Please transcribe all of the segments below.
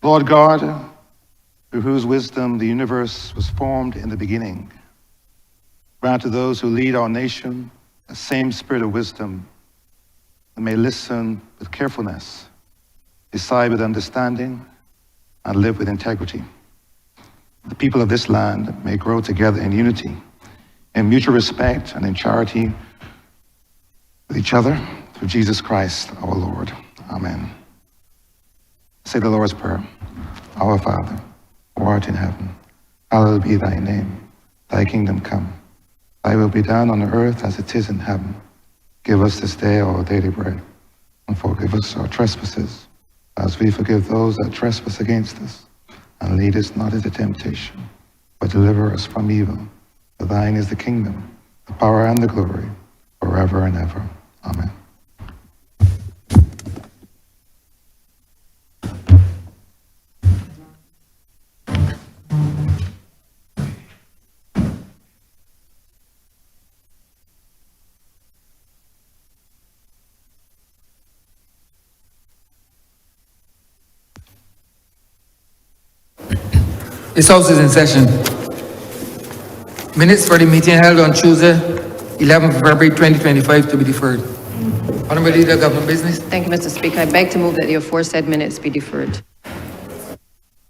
Lord God, through whose wisdom the universe was formed in the beginning, grant to those who lead our nation the same spirit of wisdom, and may listen with carefulness, decide with understanding, and live with integrity. The people of this land may grow together in unity, in mutual respect, and in charity with each other, through Jesus Christ our Lord. Amen. Say the Lord's Prayer. Our Father, who art in heaven, hallowed be thy name. Thy kingdom come. Thy will be done on earth as it is in heaven. Give us this day our daily bread, and forgive us our trespasses, as we forgive those that trespass against us. And lead us not into temptation, but deliver us from evil. For thine is the kingdom, the power, and the glory, forever and ever. Amen. This House is in session. Minutes for the meeting held on Tuesday, 11th February 2025 to be deferred. Honourable Leader, Government Business. Thank you, Mr. Speaker. I beg to move that the aforesaid minutes be deferred.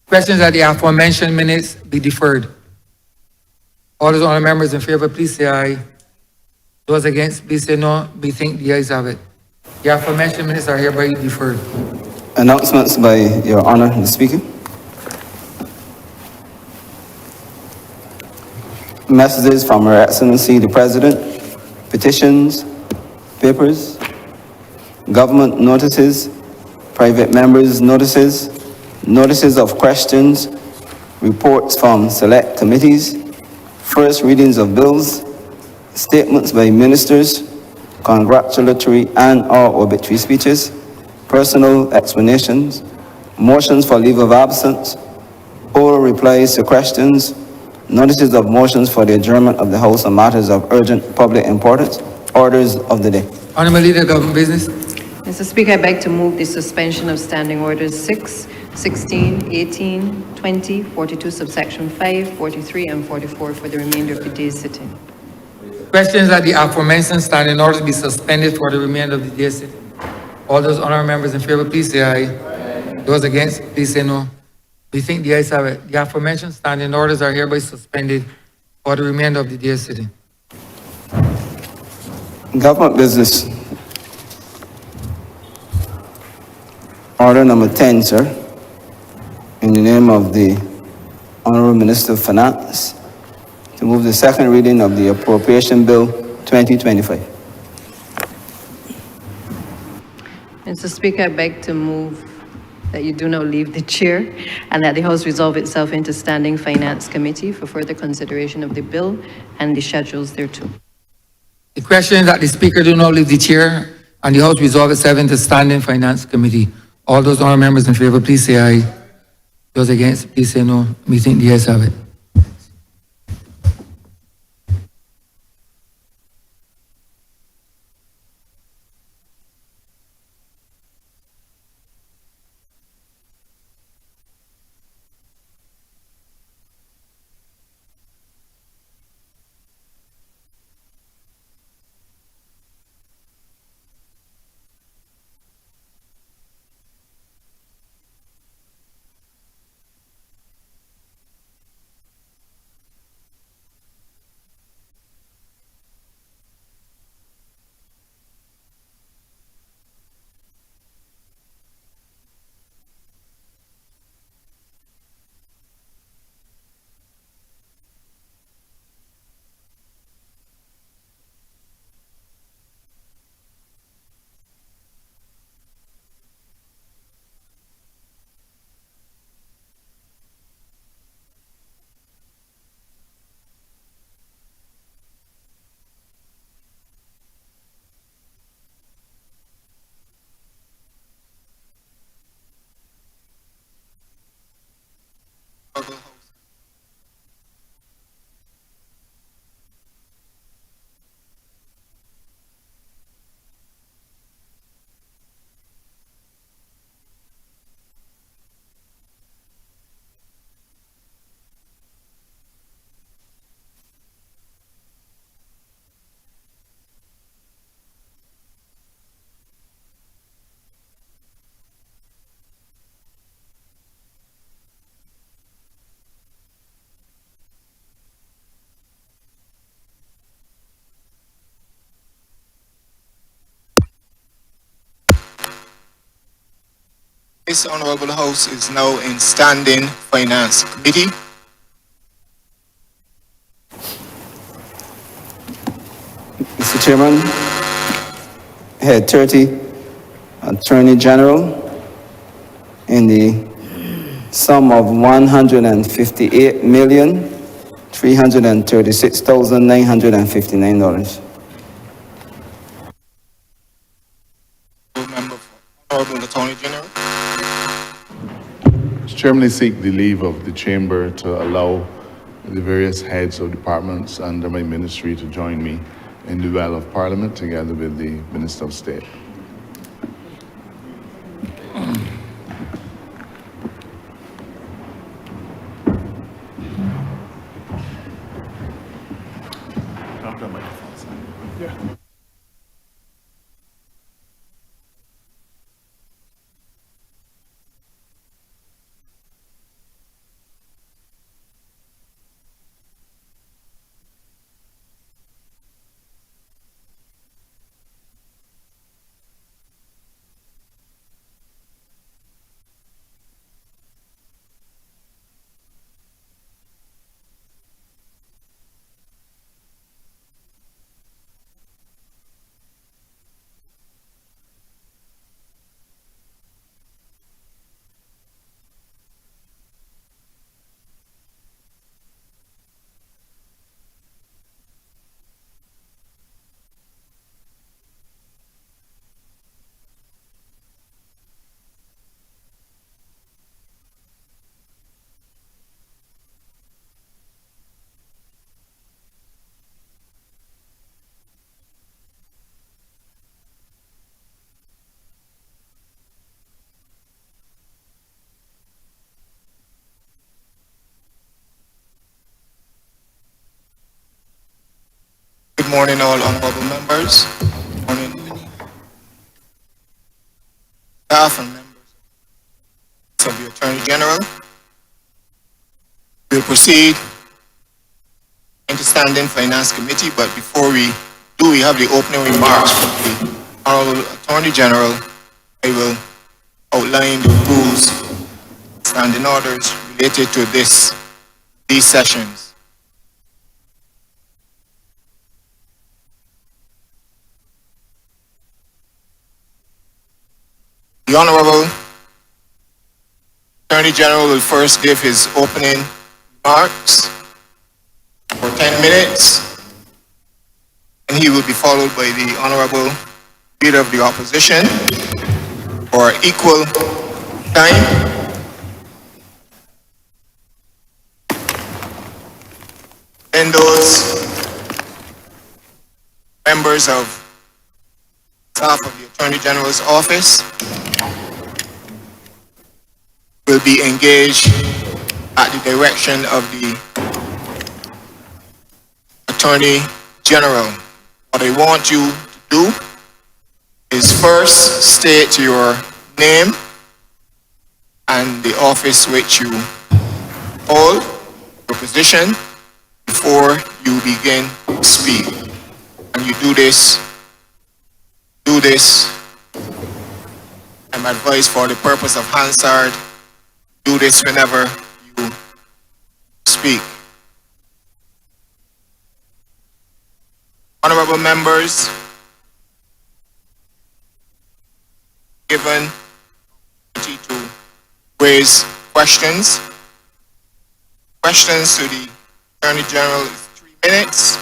Questions that the aforementioned minutes be deferred. All those honourable members in favour, please say aye. Those against, please say no. We think the ayes have it. The aforementioned minutes are hereby deferred. Announcements by Your Honour, the Speaker. Messages from Her Excellency the President, petitions, papers, government notices, private members' notices, notices of questions, reports from select committees, first readings of bills, statements by ministers, congratulatory and/or obituary speeches, personal explanations, motions for leave of absence, oral replies to questions, notices of motions for the adjournment of the House on matters of urgent public importance, orders of the day. Honourable Leader, Government Business. Mr. Speaker, I beg to move the suspension of standing orders 6, 16, 18, 20, 42, subsection 5, 43, and 44 for the remainder of the day's sitting. Questions that the aforementioned standing orders be suspended for the remainder of the day sitting. All those honourable members in favour, please say aye. Those against, please say no. We think the ayes have it. The aforementioned standing orders are hereby suspended for the remainder of the day sitting. Government business. Order number 10, sir. In the name of the Honourable Minister of Finance, to move the second reading of the Appropriation Bill 2025. Mr. Speaker, I beg to move that you do not leave the chair and that the House resolve itself into Standing Finance Committee for further consideration of the bill and the schedules thereto. The question is that the Speaker do not leave the chair and the House resolve itself into Standing Finance Committee. All those honourable members in favour, please say aye. Those against, please say no. We think the ayes have it. This Honourable House is now in Standing Finance Committee. Mr. Chairman, Head 30, Attorney General, in the sum of $158,336,959. Member for Honourable Attorney General. Mr. Chairman, I seek the leave of the chamber to allow the various heads of departments under my ministry to join me in the well of Parliament together with the Minister of State. Good morning, all honourable members. Good morning, staff and members of the Attorney General. We'll proceed into Standing Finance Committee, but before we do, we have the opening remarks from the Honourable Attorney General. I will outline the rules, standing orders related to these sessions. The Honourable Attorney General will first give his opening remarks for 10 minutes, and he will be followed by the Honourable Leader of the Opposition for equal time. Then those members of staff of the Attorney General's office will be engaged at the direction of the Attorney General. What I want you to do is first state your name and the office which you hold, your position, before you begin to speak. And you do this, I'm advised for the purpose of Hansard, do this whenever you speak. Honourable members, given to raise questions. Questions to the Attorney General is 3 minutes.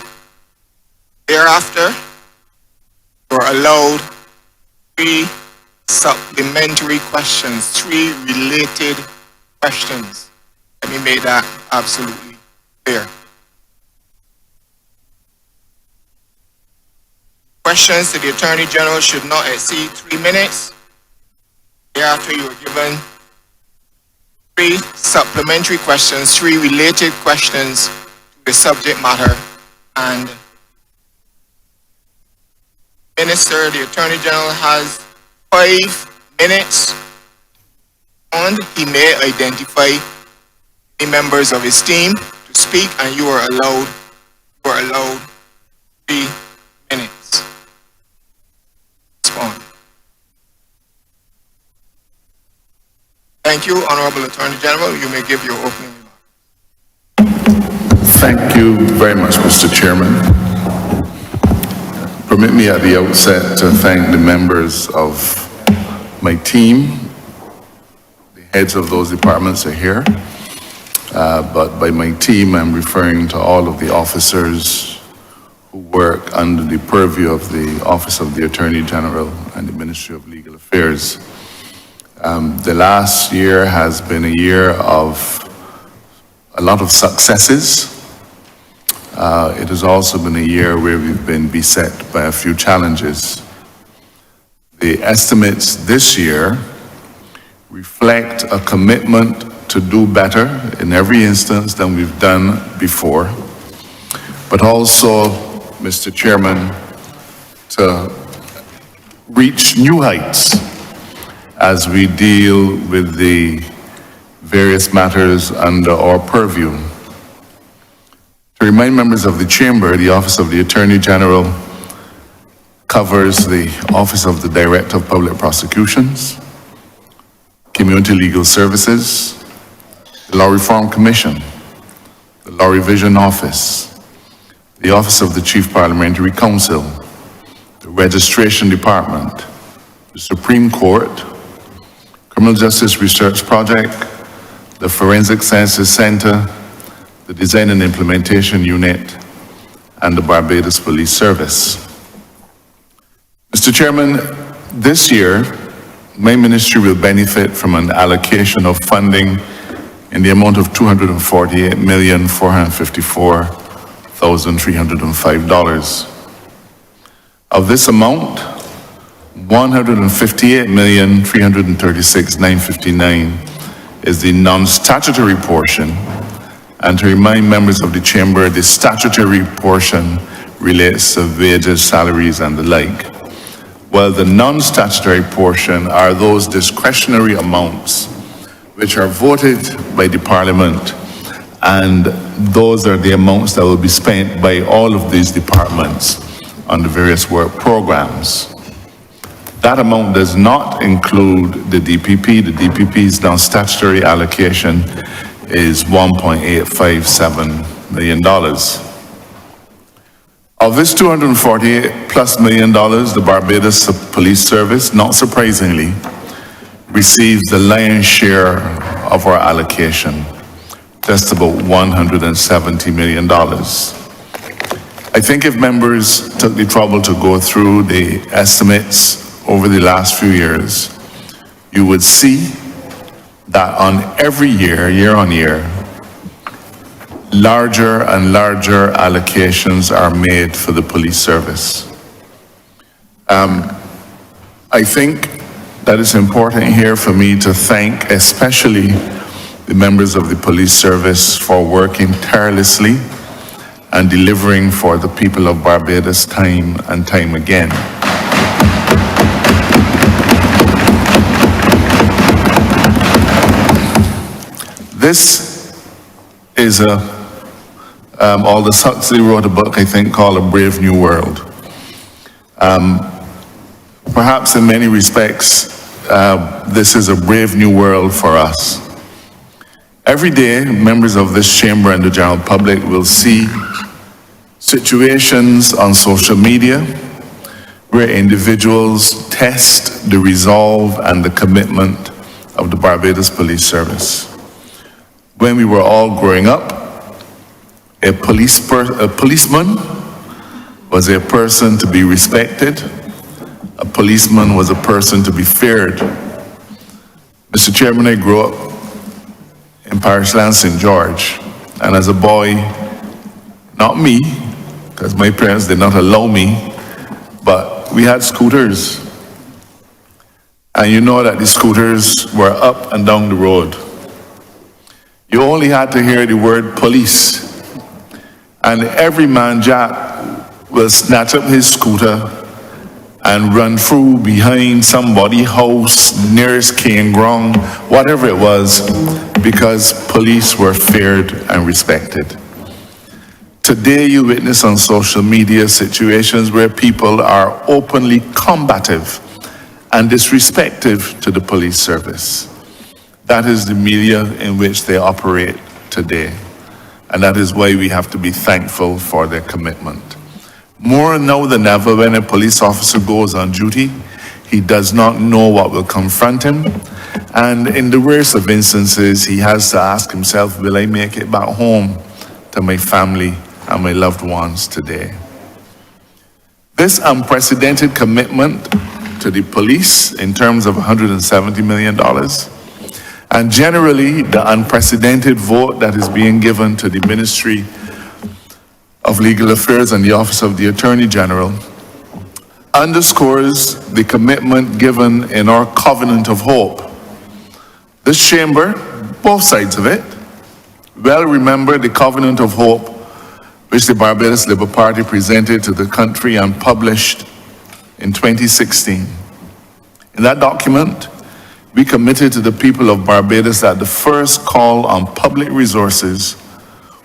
Thereafter, you're allowed 3 supplementary questions, 3 related questions. Let me make that absolutely clear. Questions to the Attorney General should not exceed 3 minutes. Thereafter, you are given 3 supplementary questions, 3 related questions to the subject matter, and Minister, the Attorney General has 5 minutes, and he may identify the members of his team to speak, and you are allowed 3 minutes. Respond. Thank you, Honourable Attorney General. You may give your opening remarks. Thank you very much, Mr. Chairman. Permit me at the outset to thank the members of my team. The heads of those departments are here, but by my team, I'm referring to all of the officers who work under the purview of the Office of the Attorney General and the Ministry of Legal Affairs. The last year has been a year of a lot of successes. It has also been a year where we've been beset by a few challenges. The estimates this year reflect a commitment to do better in every instance than we've done before, but also, Mr. Chairman, to reach new heights as we deal with the various matters under our purview. To remind members of the Chamber, the Office of the Attorney General covers the Office of the Director of Public Prosecutions, Community Legal Services, the Law Reform Commission, the Law Revision Office, the Office of the Chief Parliamentary Counsel, the Registration Department, the Supreme Court, Criminal Justice Research Project, the Forensic Sciences Center, the Design and Implementation Unit, and the Barbados Police Service. Mr. Chairman, this year, my ministry will benefit from an allocation of funding in the amount of $248,454,305. Of this amount, $158,336,959 is the non-statutory portion, and to remind members of the Chamber, the statutory portion relates to wages, salaries, and the like, while the non-statutory portion are those discretionary amounts which are voted by the Parliament, and those are the amounts that will be spent by all of these departments on the various work programs. That amount does not include the DPP. The DPP's non-statutory allocation is $1.857 million. Of this $248+ million, the Barbados Police Service, not surprisingly, receives the lion's share of our allocation, just about $170 million. I think if members took the trouble to go through the estimates over the last few years, you would see that on every year, year on year, larger and larger allocations are made for the police service. I think that it's important here for me to thank especially the members of the police service for working tirelessly and delivering for the people of Barbados time and time again. This is Aldous Huxley wrote a book, I think, called A Brave New World. Perhaps in many respects, this is a brave new world for us. Every day, members of this chamber and the general public will see situations on social media where individuals test the resolve and the commitment of the Barbados Police Service. When we were all growing up, a policeman was a person to be respected. A policeman was a person to be feared. Mr. Chairman, I grew up in Parish Land, St. George, and as a boy, not me, because my parents did not allow me, but we had scooters. And you know that the scooters were up and down the road. You only had to hear the word police, and every man jack will snatch up his scooter and run through behind somebody's house, nearest cane ground, whatever it was, because police were feared and respected. Today you witness on social media situations where people are openly combative and disrespectful to the police service. That is the media in which they operate today. And that is why we have to be thankful for their commitment. More now than ever, when a police officer goes on duty, he does not know what will confront him. And in the rarest of instances, he has to ask himself, will I make it back home to my family and my loved ones today? This unprecedented commitment to the police in terms of $170 million, and generally the unprecedented vote that is being given to the Ministry of Legal Affairs and the Office of the Attorney General, underscores the commitment given in our covenant of hope. This chamber, both sides of it, well remember the covenant of hope which the Barbados Labour Party presented to the country and published in 2016. In that document, we committed to the people of Barbados that the first call on public resources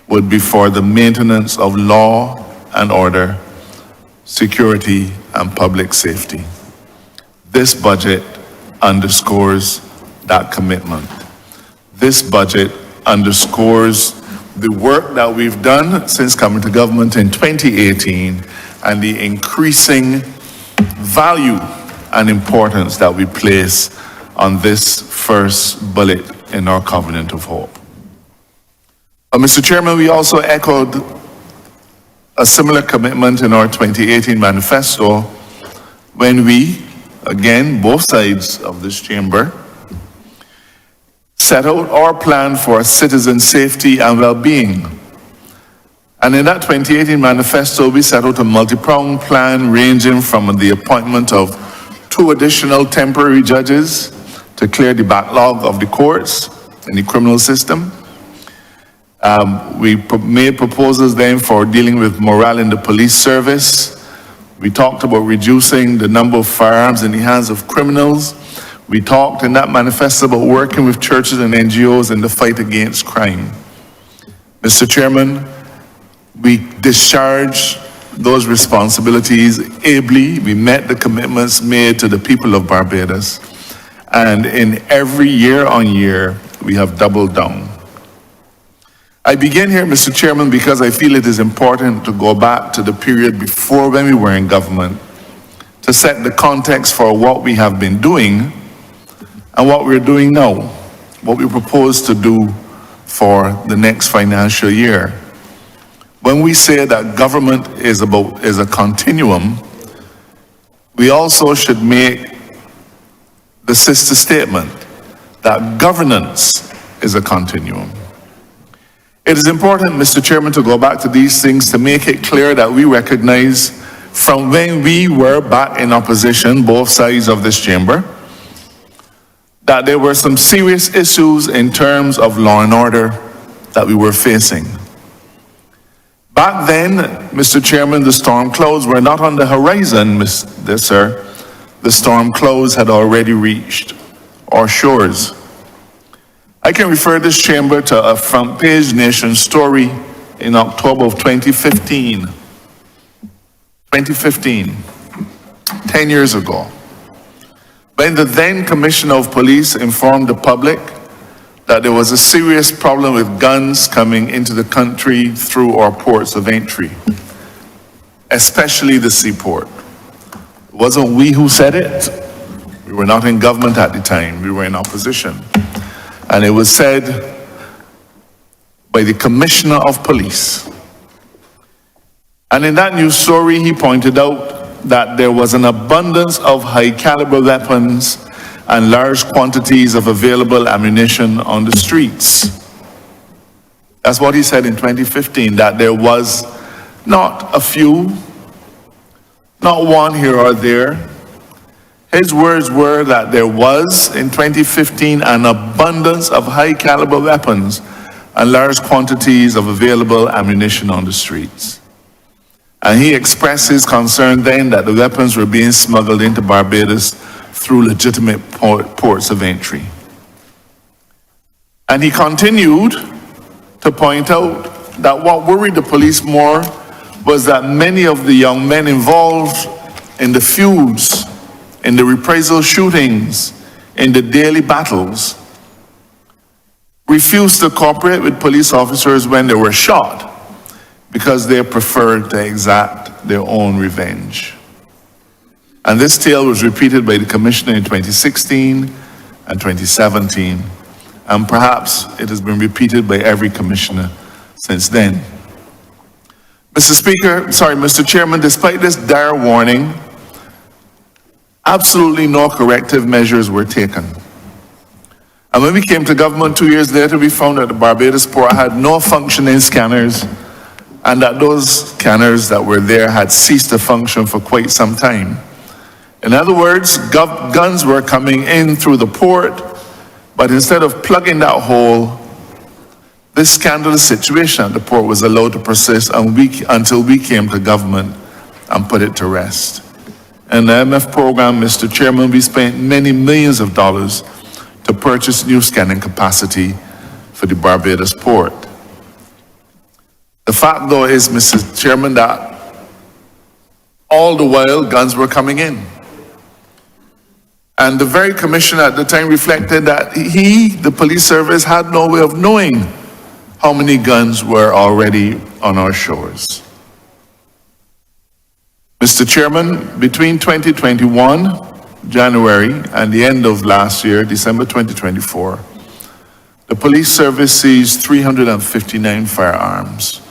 would be for the maintenance of law and order, security, and public safety. This budget underscores that commitment. This budget underscores the work that we've done since coming to government in 2018 and the increasing value and importance that we place on this first bullet in our covenant of hope. Mr. Chairman, we also echoed a similar commitment in our 2018 manifesto when we, again, both sides of this chamber, set out our plan for citizen safety and well-being. And in that 2018 manifesto, we set out a multi-pronged plan ranging from the appointment of 2 additional temporary judges to clear the backlog of the courts in the criminal system. We made proposals then for dealing with morale in the police service. We talked about reducing the number of firearms in the hands of criminals. We talked in that manifesto about working with churches and NGOs in the fight against crime. Mr. Chairman, we discharged those responsibilities ably. We met the commitments made to the people of Barbados. And in every year on year, we have doubled down. I begin here, Mr. Chairman, because I feel it is important to go back to the period before when we were in government to set the context for what we have been doing and what we're doing now, what we propose to do for the next financial year. When we say that government is a continuum, we also should make the sister statement that governance is a continuum. It is important, Mr. Chairman, to go back to these things to make it clear that we recognize from when we were back in opposition, both sides of this chamber, that there were some serious issues in terms of law and order that we were facing. Back then, Mr. Chairman, the storm clouds were not on the horizon, sir. The storm clouds had already reached our shores. I can refer this chamber to a front page Nation story in October of 2015. 10 years ago. When the then Commissioner of Police informed the public that there was a serious problem with guns coming into the country through our ports of entry, especially the seaport. It wasn't we who said it. We were not in government at the time. We were in opposition. And it was said by the Commissioner of Police. And in that news story, he pointed out that there was an abundance of high-caliber weapons and large quantities of available ammunition on the streets. That's what he said in 2015, that there was not a few, not one here or there. His words were that there was, in 2015, an abundance of high-caliber weapons and large quantities of available ammunition on the streets. And he expressed his concern then that the weapons were being smuggled into Barbados through legitimate ports of entry. And he continued to point out that what worried the police more was that many of the young men involved in the feuds, in the reprisal shootings, in the daily battles, refused to cooperate with police officers when they were shot because they preferred to exact their own revenge. And this tale was repeated by the Commissioner in 2016 and 2017, and perhaps it has been repeated by every Commissioner since then. Mr. Chairman, despite this dire warning, absolutely no corrective measures were taken. And when we came to government 2 years later, we found that the Barbados port had no functioning scanners, and that those scanners that were there had ceased to function for quite some time. In other words, guns were coming in through the port, but instead of plugging that hole, this scandalous situation at the port was allowed to persist until we came to government and put it to rest. In the MF program, Mr. Chairman, we spent many millions of dollars to purchase new scanning capacity for the Barbados port. The fact, though, is, Mr. Chairman, that all the while guns were coming in. And the very commissioner at the time reflected that the police service, had no way of knowing how many guns were already on our shores. Mr. Chairman, between 2021, January, and the end of last year, December 2024, the police service seized 359 firearms.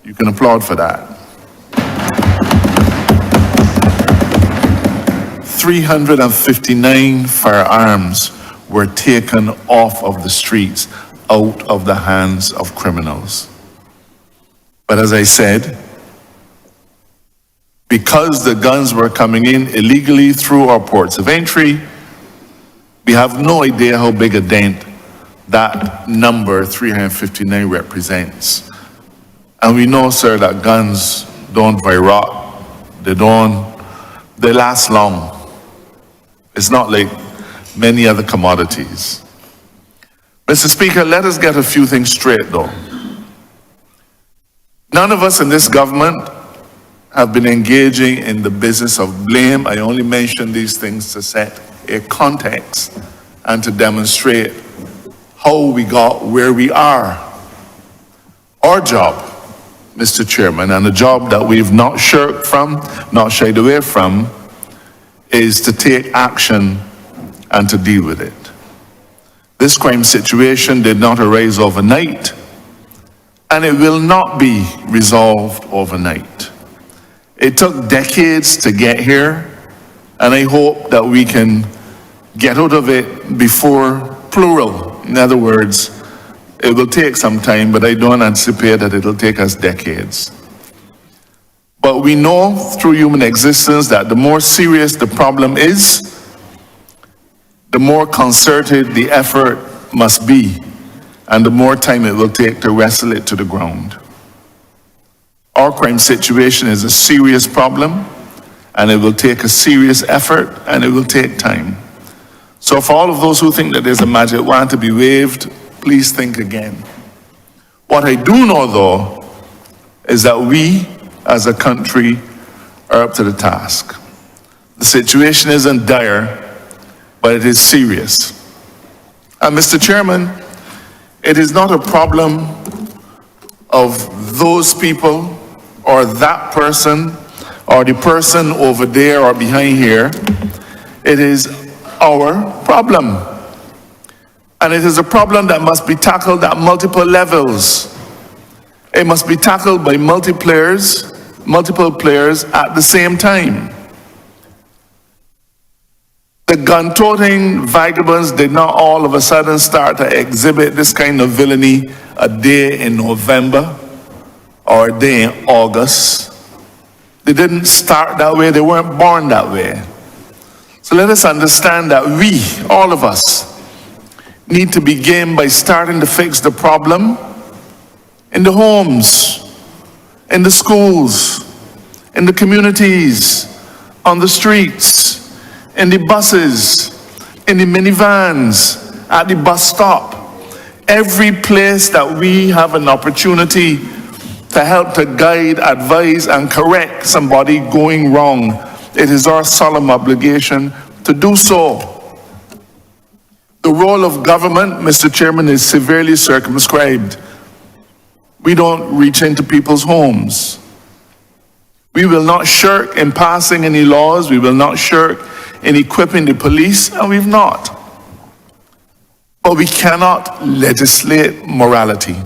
You can applaud for that. 359 firearms were taken off of the streets, out of the hands of criminals. But as I said, because the guns were coming in illegally through our ports of entry, we have no idea how big a dent that number 359 represents. And we know, sir, that guns don't wear rot. They last long. It's not like many other commodities. Mr. Speaker, let us get a few things straight, though. None of us in this government have been engaging in the business of blame. I only mention these things to set a context and to demonstrate how we got where we are. Our job, Mr. Chairman, and the job that we've not shirked from, not shied away from, is to take action and to deal with it. This crime situation did not arise overnight, and it will not be resolved overnight. It took decades to get here, and I hope that we can get out of it before plural. In other words, it will take some time, but I don't anticipate that it'll take us decades. But we know through human existence that the more serious the problem is, the more concerted the effort must be, and the more time it will take to wrestle it to the ground. Our crime situation is a serious problem, and it will take a serious effort, and it will take time. So for all of those who think that there's a magic wand to be waved, please think again. What I do know, though, is that we, as a country, are up to the task. The situation isn't dire, but it is serious. And Mr. Chairman, it is not a problem of those people or that person or the person over there or behind here. It is our problem. And it is a problem that must be tackled at multiple levels. It must be tackled by multiple players at the same time. The gun-toting vagabonds did not all of a sudden start to exhibit this kind of villainy a day in November or a day in August. They didn't start that way. They weren't born that way. So let us understand that we, all of us, need to begin by starting to fix the problem in the homes, in the schools, in the communities, on the streets, in the buses, in the minivans, at the bus stop. Every place that we have an opportunity to help to guide, advise, and correct somebody going wrong, it is our solemn obligation to do so. The role of government, Mr. Chairman, is severely circumscribed. We don't reach into people's homes. We will not shirk in passing any laws. We will not shirk in equipping the police, and we've not. But we cannot legislate morality.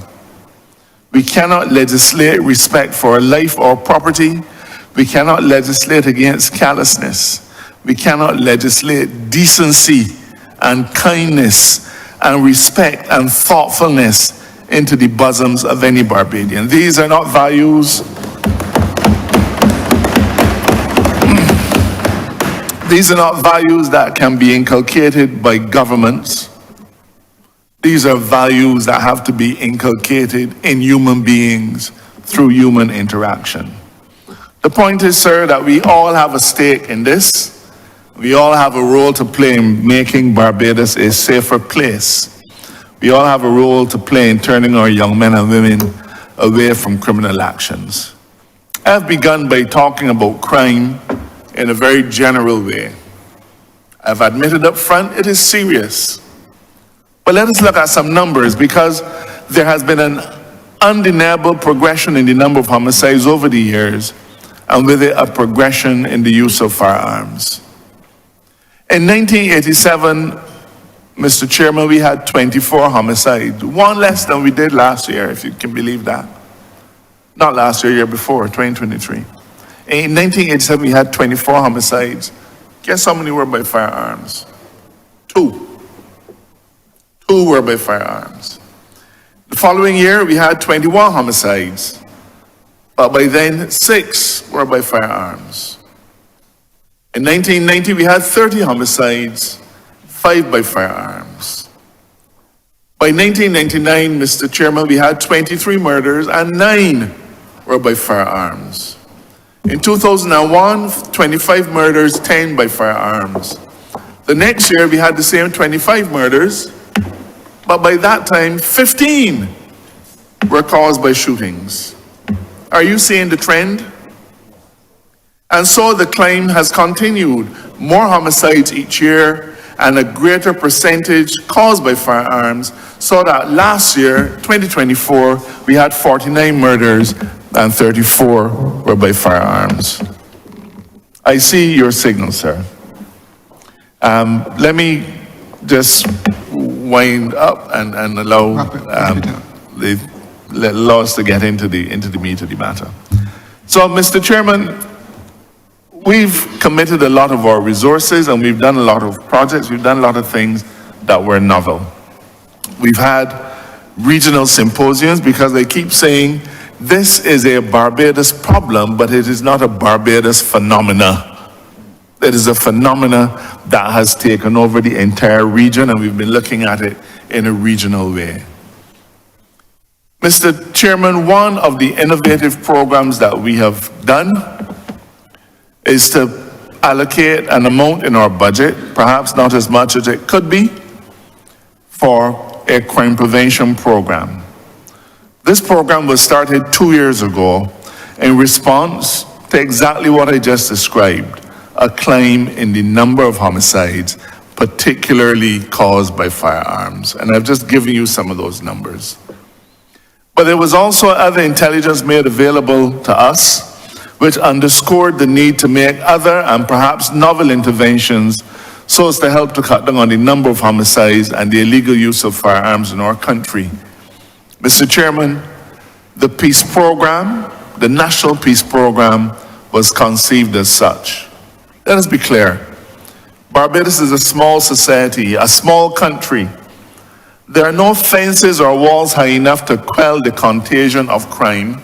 We cannot legislate respect for life or property. We cannot legislate against callousness. We cannot legislate decency and kindness and respect and thoughtfulness into the bosoms of any Barbadian. These are not values. These are not values that can be inculcated by governments. These are values that have to be inculcated in human beings through human interaction. The point is, sir, that we all have a stake in this. We all have a role to play in making Barbados a safer place. We all have a role to play in turning our young men and women away from criminal actions. I've begun by talking about crime in a very general way. I've admitted up front it is serious. But let us look at some numbers, because there has been an undeniable progression in the number of homicides over the years, and with it a progression in the use of firearms. In 1987, Mr. Chairman, we had 24 homicides, one less than we did last year, if you can believe that. Not last year, year before, 2023. In 1987, we had 24 homicides. Guess how many were by firearms? 2. 2 were by firearms. The following year, we had 21 homicides. But by then, 6 were by firearms. In 1990, we had 30 homicides, 5 by firearms. By 1999, Mr. Chairman, we had 23 murders and 9 were by firearms. In 2001, 25 murders, 10 by firearms. The next year, we had the same 25 murders, but by that time, 15 were caused by shootings. Are you seeing the trend? And so the climb has continued. More homicides each year and a greater percentage caused by firearms, so that last year, 2024, we had 49 murders and 34 were by firearms. I see your signal, sir. Let me just wind up and allow allow us to get into the meat of the matter. So, Mr. Chairman, we've committed a lot of our resources and we've done a lot of projects, we've done a lot of things that were novel. We've had regional symposiums, because they keep saying this is a Barbados problem, but it is not a Barbados phenomena. It is a phenomena that has taken over the entire region, and we've been looking at it in a regional way. Mr. Chairman, one of the innovative programs that we have done is to allocate an amount in our budget, perhaps not as much as it could be, for a crime prevention program. This program was started 2 years ago in response to exactly what I just described, a climb in the number of homicides, particularly caused by firearms. And I've just given you some of those numbers. But there was also other intelligence made available to us, which underscored the need to make other and perhaps novel interventions so as to help to cut down on the number of homicides and the illegal use of firearms in our country. Mr. Chairman, the peace program, the National Peace Program, was conceived as such. Let us be clear. Barbados is a small society, a small country. There are no fences or walls high enough to quell the contagion of crime.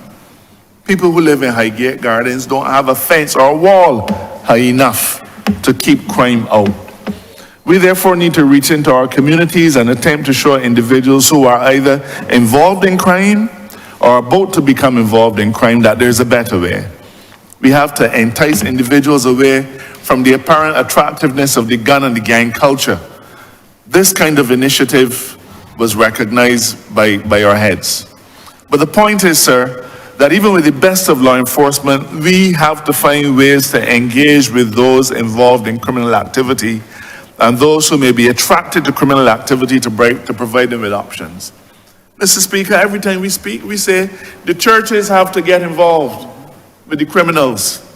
People who live in Highgate Gardens don't have a fence or a wall high enough to keep crime out. We therefore need to reach into our communities and attempt to show individuals who are either involved in crime or about to become involved in crime that there's a better way. We have to entice individuals away from the apparent attractiveness of the gun and the gang culture. This kind of initiative was recognized by our heads. But the point is, sir, that even with the best of law enforcement, we have to find ways to engage with those involved in criminal activity and those who may be attracted to criminal activity to provide them with options. Mr. Speaker, every time we speak, we say the churches have to get involved with the criminals.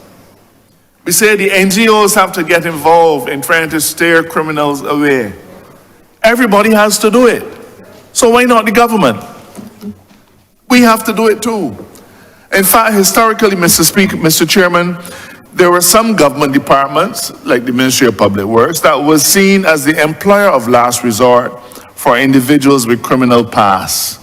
We say the NGOs have to get involved in trying to steer criminals away. Everybody has to do it. So why not the government? We have to do it too. In fact, historically, Mr. Speaker, Mr. Chairman, there were some government departments, like the Ministry of Public Works, that was seen as the employer of last resort for individuals with criminal past.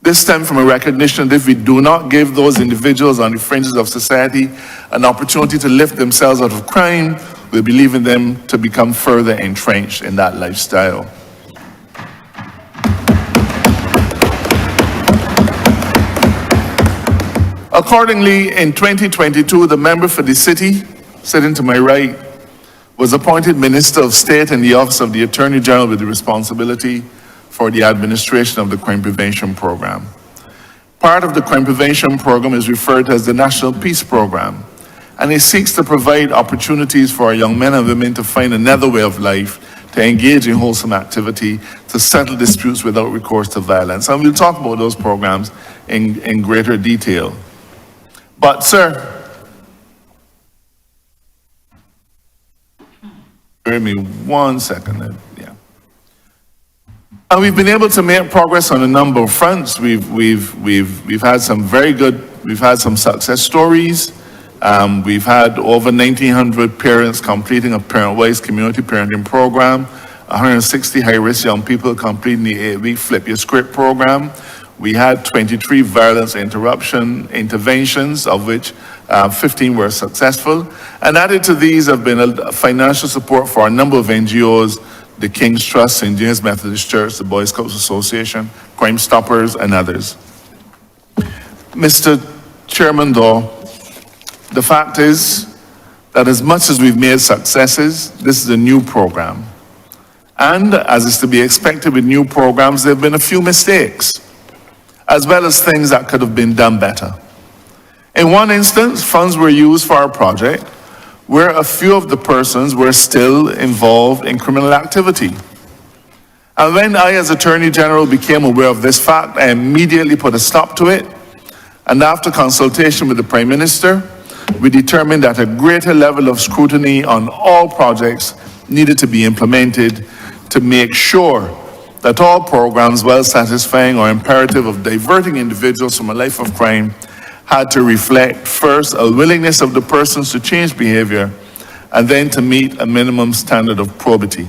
This stemmed from a recognition that if we do not give those individuals on the fringes of society an opportunity to lift themselves out of crime, we'll be leaving them to become further entrenched in that lifestyle. Accordingly, in 2022, the member for the city, sitting to my right, was appointed Minister of State in the Office of the Attorney General with the responsibility for the administration of the Crime Prevention Program. Part of the Crime Prevention Program is referred to as the National Peace Program, and it seeks to provide opportunities for our young men and women to find another way of life, to engage in wholesome activity, to settle disputes without recourse to violence. And we'll talk about those programs in greater detail. But, sir, give me 1 second. Yeah. And we've been able to make progress on a number of fronts. We've had some very good, we've had some success stories. We've had over 1,900 parents completing a parent-wise community parenting program, 160 high-risk young people completing the 8-week Flip Your Script program. We had 23 violence interruption interventions, of which 15 were successful. And added to these have been a financial support for a number of NGOs, the King's Trust, St. James Methodist Church, the Boy Scouts Association, Crime Stoppers, and others. Mr. Chairman, though, the fact is that as much as we've made successes, this is a new program. And as is to be expected with new programs, there have been a few mistakes, as well as things that could have been done better. In one instance, funds were used for our project where a few of the persons were still involved in criminal activity. And when I, as Attorney General, became aware of this fact, I immediately put a stop to it. And after consultation with the Prime Minister, we determined that a greater level of scrutiny on all projects needed to be implemented to make sure that all programs, while satisfying our imperative of diverting individuals from a life of crime, had to reflect first a willingness of the persons to change behavior and then to meet a minimum standard of probity.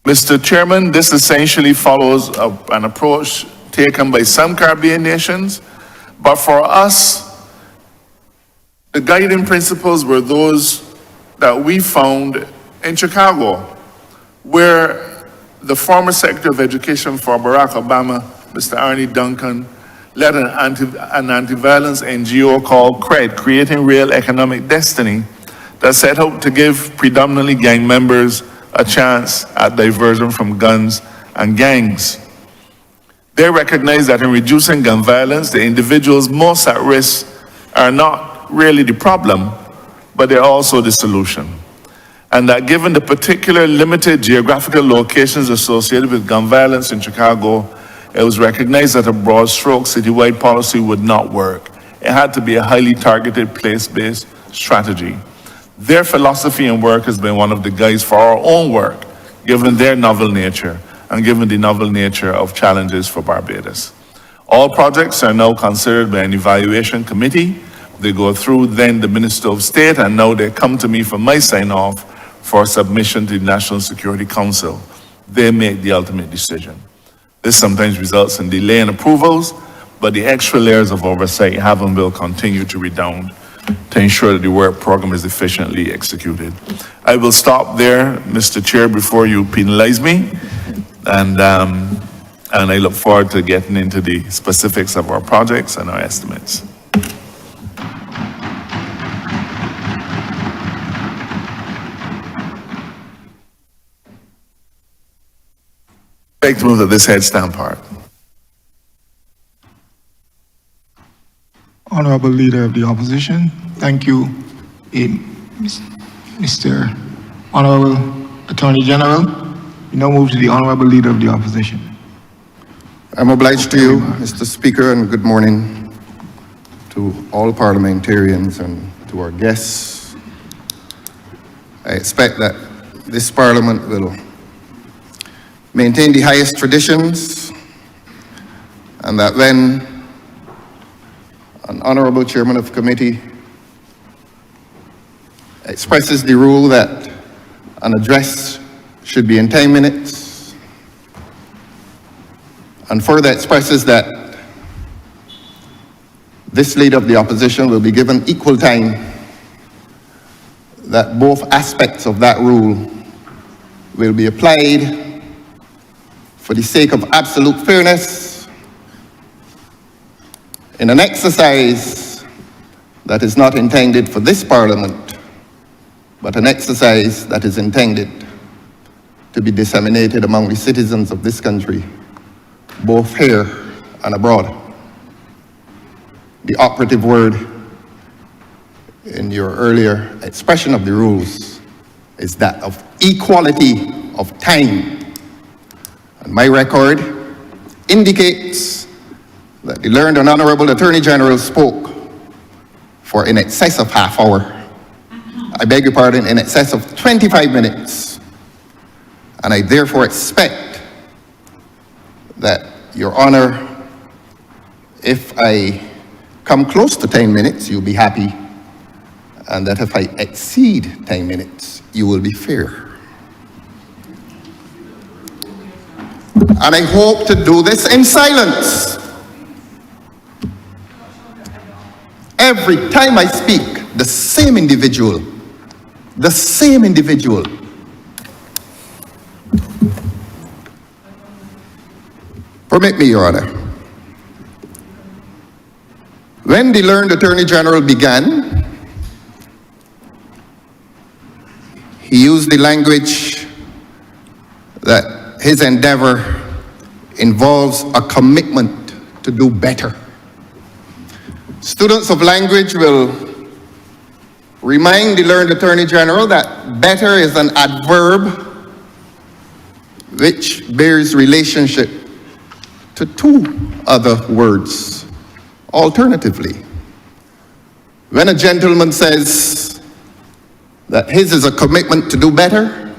Mr. Chairman, this essentially follows an approach taken by some Caribbean nations, but for us, the guiding principles were those that we found in Chicago, where the former Secretary of Education for Barack Obama, Mr. Arnie Duncan, led an anti-violence NGO called CRED, Creating Real Economic Destiny, that set out to give predominantly gang members a chance at diversion from guns and gangs. They recognize that in reducing gun violence, the individuals most at risk are not really the problem, but they're also the solution. And that given the particular limited geographical locations associated with gun violence in Chicago, it was recognized that a broad stroke citywide policy would not work. It had to be a highly targeted place-based strategy. Their philosophy and work has been one of the guides for our own work, given their novel nature and given the novel nature of challenges for Barbados. All projects are now considered by an evaluation committee. They go through then the Minister of State, and now they come to me for my sign-off for submission to the National Security Council. They make the ultimate decision. This sometimes results in delay in approvals, but the extra layers of oversight have and will continue to redound to ensure that the work program is efficiently executed. I will stop there, Mr. Chair, before you penalize me, and I look forward to getting into the specifics of our projects and our estimates. I'd like to move to this headstand part. Honourable Leader of the Opposition, thank you, Mr. Honourable Attorney General, we now move to the Honourable Leader of the Opposition. I'm obliged to you, Mr. Speaker, and good morning to all parliamentarians and to our guests. I expect that this Parliament will maintain the highest traditions, and that when an Honourable Chairman of Committee expresses the rule that an address should be in 10 minutes, and further expresses that this Leader of the Opposition will be given equal time, that both aspects of that rule will be applied for the sake of absolute fairness in an exercise that is not intended for this Parliament, but an exercise that is intended to be disseminated among the citizens of this country, both here and abroad. The operative word in your earlier expression of the rules is that of equality of time. And my record indicates that the learned and Honourable Attorney General spoke for in excess of half hour. I beg your pardon, in excess of 25 minutes. And I therefore expect that, Your Honour, if I come close to 10 minutes, you'll be happy, and that if I exceed 10 minutes, you will be fair. And I hope to do this in silence. Every time I speak, the same individual. Permit me, Your Honor. When the learned Attorney General began, he used the language that his endeavor involves a commitment to do better. Students of language will remind the learned Attorney General that better is an adverb which bears relationship to two other words alternatively. When a gentleman says that his is a commitment to do better,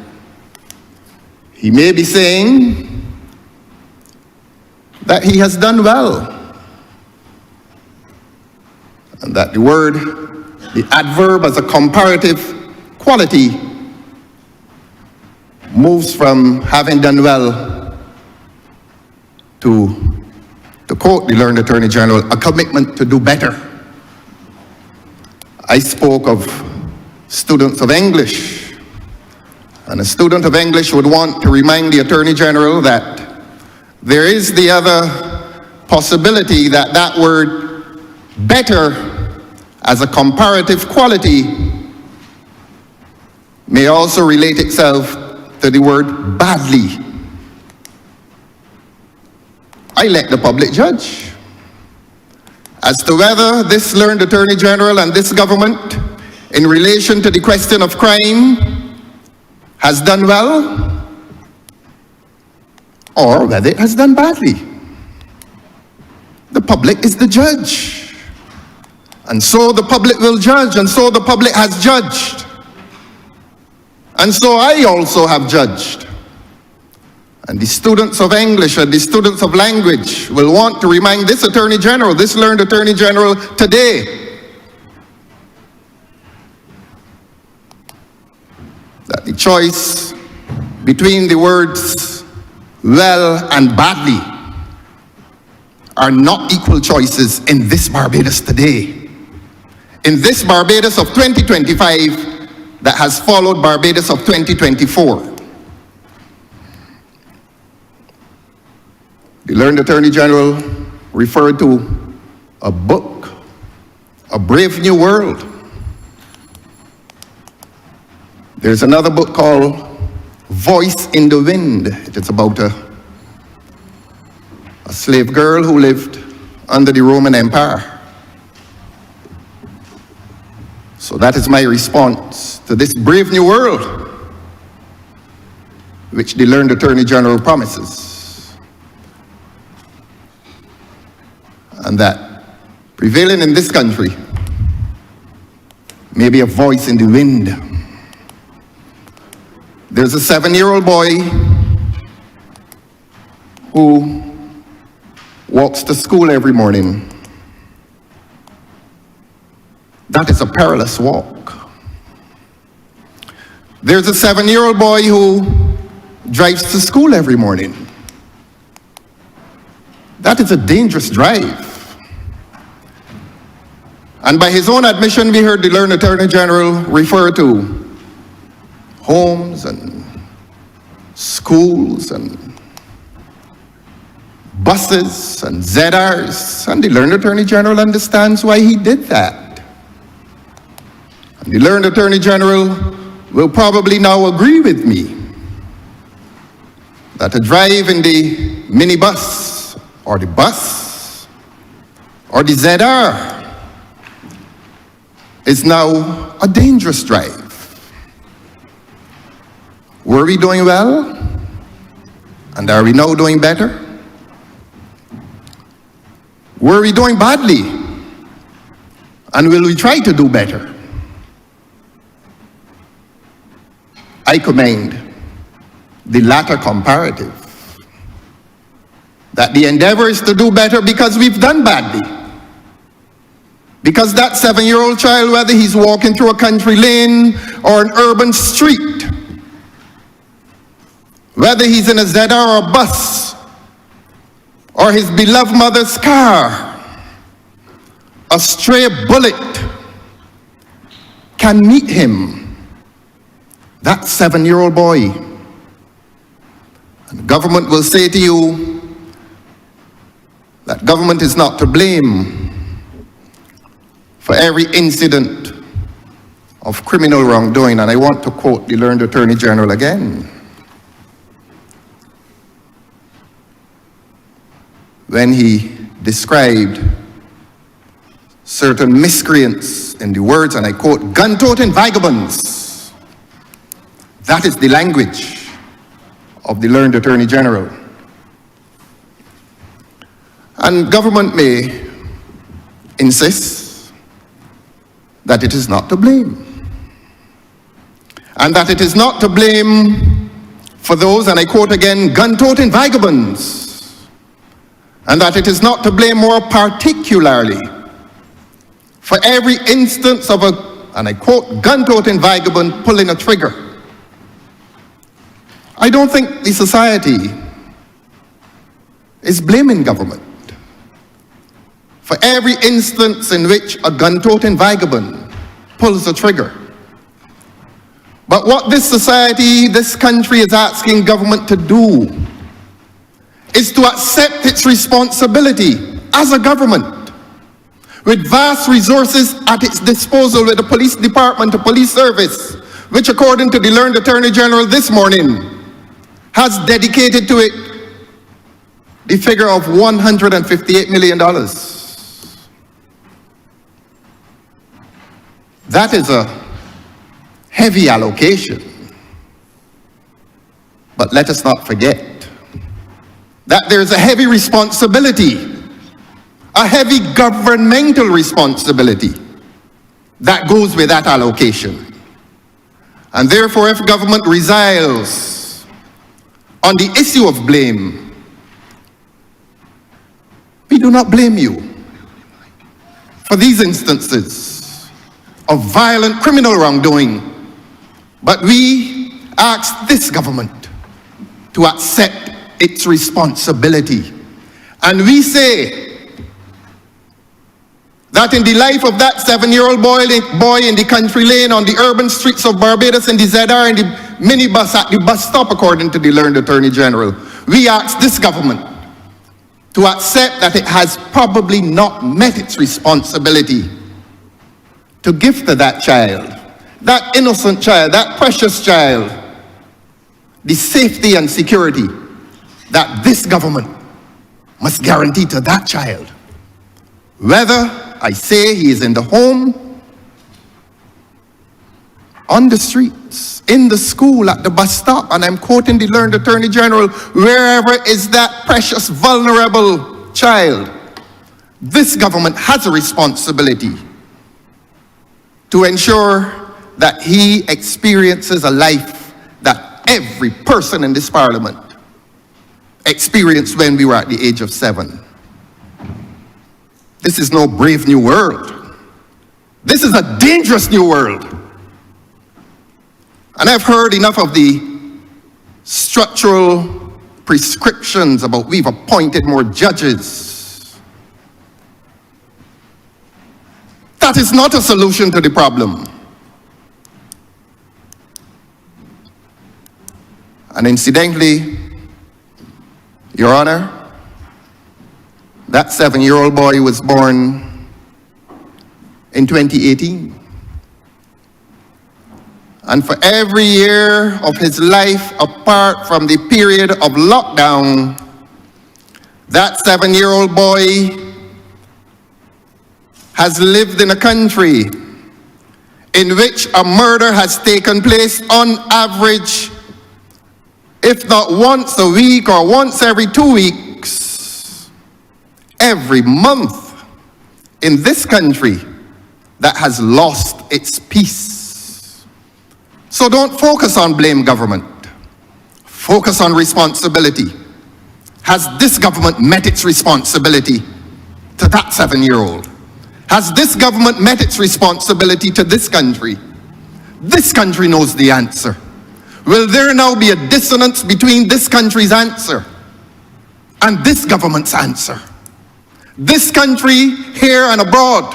he may be saying that he has done well, and that the word, the adverb as a comparative quality, moves from having done well to quote the learned Attorney General, a commitment to do better. I spoke of students of English, and a student of English would want to remind the Attorney General that there is the other possibility that that word better as a comparative quality may also relate itself to the word badly. I let the public judge as to whether this learned Attorney General and this government, in relation to the question of crime, has done well, or whether it has done badly. The public is the judge. And so the public will judge, and so the public has judged. And so I also have judged. And the students of English and the students of language will want to remind this Attorney General, this learned Attorney General today, that the choice between the words well and badly are not equal choices in this Barbados today. In this Barbados of 2025 that has followed Barbados of 2024. The learned Attorney General referred to a book, A Brave New World. There's another book called Voice in the Wind. It is about a slave girl who lived under the Roman Empire. So that is my response to this Brave New World. which the learned Attorney General promises. And that prevailing in this country may be a voice in the wind. There's a 7-year-old boy who walks to school every morning. That is a perilous walk. There's a 7-year-old boy who drives to school every morning. That is a dangerous drive. And by his own admission, we heard the learned Attorney General refer to homes and schools and buses and ZRs, and the learned Attorney General understands why he did that. And the learned Attorney General will probably now agree with me that a drive in the minibus or the bus or the ZR is now a dangerous drive. Were we doing well? And are we now doing better? Were we doing badly? And will we try to do better? I commend the latter comparative, that the endeavor is to do better because we've done badly. Because that 7-year-old child, whether he's walking through a country lane or an urban street, whether he's in a ZR or a bus, or his beloved mother's car, a stray bullet can meet him, that 7-year-old boy. And the government will say to you that government is not to blame for every incident of criminal wrongdoing. And I want to quote the learned Attorney General again. When he described certain miscreants in the words, and I quote, gun-toting vagabonds. That is the language of the learned Attorney General. And government may insist that it is not to blame. And that it is not to blame for those, and I quote again, gun-toting vagabonds. And that it is not to blame more particularly for every instance of a, and I quote, gun-toting vagabond pulling a trigger. I don't think the society is blaming government for every instance in which a gun-toting vagabond pulls a trigger. But what this society, this country is asking government to do is to accept its responsibility as a government with vast resources at its disposal, with the police department, the police service, which according to the learned Attorney General this morning has dedicated to it the figure of $158 million. That is a heavy allocation. But let us not forget that there's a heavy responsibility, a heavy governmental responsibility that goes with that allocation. And therefore, if government resiles on the issue of blame, we do not blame you for these instances of violent criminal wrongdoing, but we ask this government to accept its responsibility. And we say that in the life of that 7-year-old boy in the country lane, on the urban streets of Barbados, in the ZR, in the minibus at the bus stop, according to the learned Attorney General, we ask this government to accept that it has probably not met its responsibility to give to that child, that innocent child, that precious child, the safety and security that this government must guarantee to that child. Whether, I say, he is in the home on the streets, in the school, at the bus stop, and I'm quoting the learned Attorney General, wherever is that precious, vulnerable child, this government has a responsibility to ensure that he experiences a life that every person in this parliament experienced when we were at the age of 7. This is no brave new world. This is a dangerous new world. And I've heard enough of the structural prescriptions about we've appointed more judges. That is not a solution to the problem. And incidentally, Your Honor, that 7-year-old boy was born in 2018. And for every year of his life, apart from the period of lockdown, that 7-year-old boy has lived in a country in which a murder has taken place on average, if not once a week or once every 2 weeks, every month in this country that has lost its peace. So don't focus on blame government. Focus on responsibility. Has this government met its responsibility to that 7-year-old? Has this government met its responsibility to this country? This country knows the answer. Will there now be a dissonance between this country's answer and this government's answer? This country, here and abroad,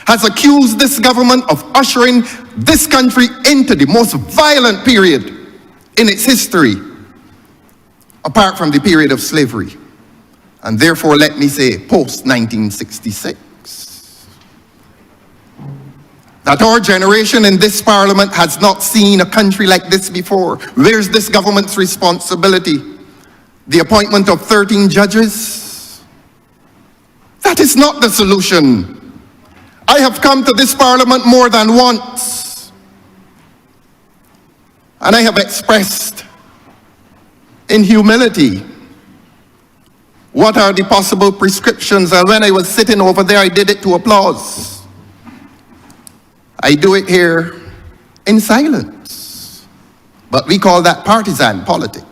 has accused this government of ushering this country into the most violent period in its history, apart from the period of slavery. And therefore, let me say, post-1966. That our generation in this parliament has not seen a country like this before. Where's this government's responsibility? The appointment of 13 judges? That is not the solution. I have come to this parliament more than once, and I have expressed in humility what are the possible prescriptions, and when I was sitting over there, I did it to applause. I do it here in silence, but we call that partisan politics.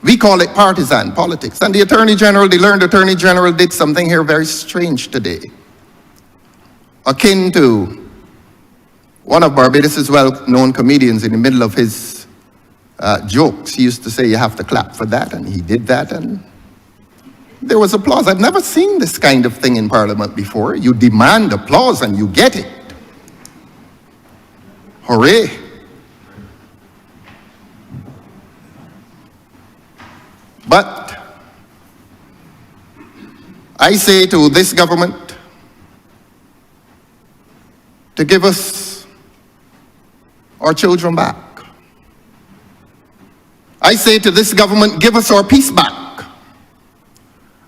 We call it partisan politics. And the Attorney General, the learned Attorney General, did something here very strange today, akin to one of Barbados' well-known comedians. In the middle of his jokes, he used to say, you have to clap for that, and he did that, and there was applause. I've never seen this kind of thing in Parliament before. You demand applause and you get it. Hooray. But I say to this government to give us our children back. I say to this government, give us our peace back.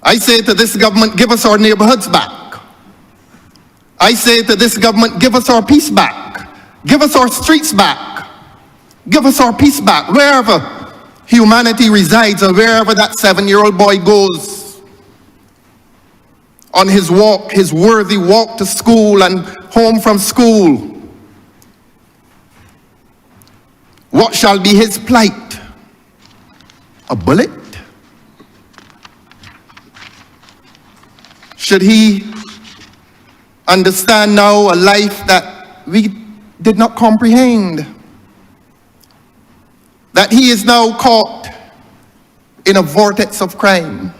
I say to this government, give us our neighborhoods back. I say to this government, give us our peace back. Give us our streets back. Give us our peace back. Wherever humanity resides, or wherever that 7-year-old boy goes on his walk, his worthy walk to school and home from school, what shall be his plight? A bullet? Should he understand now a life that we did not comprehend? That he is now caught in a vortex of crime?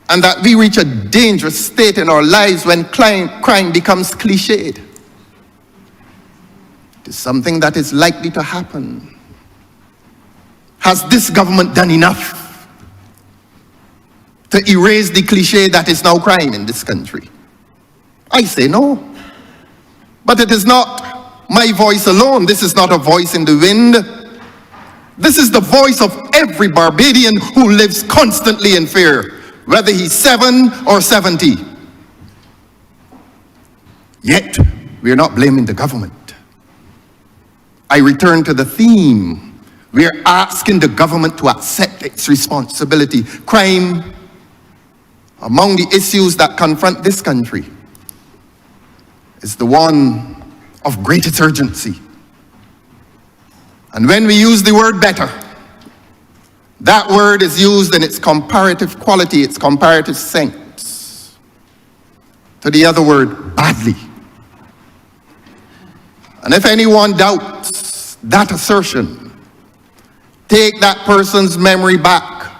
And that we reach a dangerous state in our lives when crime becomes cliched? It is something that is likely to happen. Has this government done enough to erase the cliche that is now crime in this country? I say no. But it is not my voice alone. This is not a voice in the wind. This is the voice of every Barbadian who lives constantly in fear, whether he's 7 or 70. Yet, we are not blaming the government. I return to the theme. We are asking the government to accept its responsibility. Crime, among the issues that confront this country, is the one of greatest urgency. And when we use the word better, that word is used in its comparative quality, its comparative sense, to the other word, badly. And if anyone doubts that assertion, take that person's memory back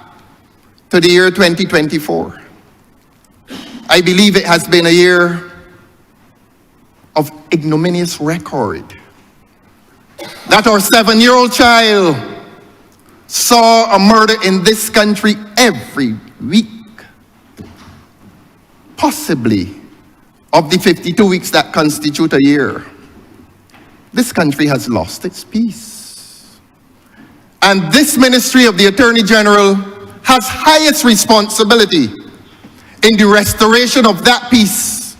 to the year 2024. I believe it has been a year of ignominious record. That our 7-year-old child saw a murder in this country every week. Possibly, of the 52 weeks that constitute a year, this country has lost its peace. And this Ministry of the Attorney General has highest responsibility in the restoration of that peace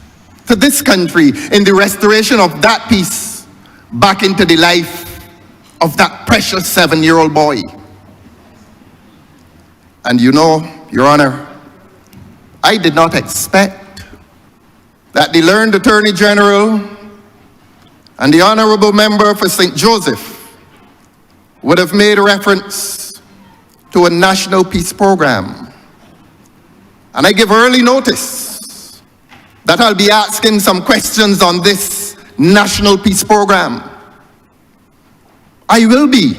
to this country, in the restoration of that peace back into the life of that precious 7-year-old boy. And you know, Your Honor, I did not expect that the learned Attorney General and the Honourable Member for St. Joseph would have made reference to a national peace program. And I give early notice that I'll be asking some questions on this national peace program. I will be.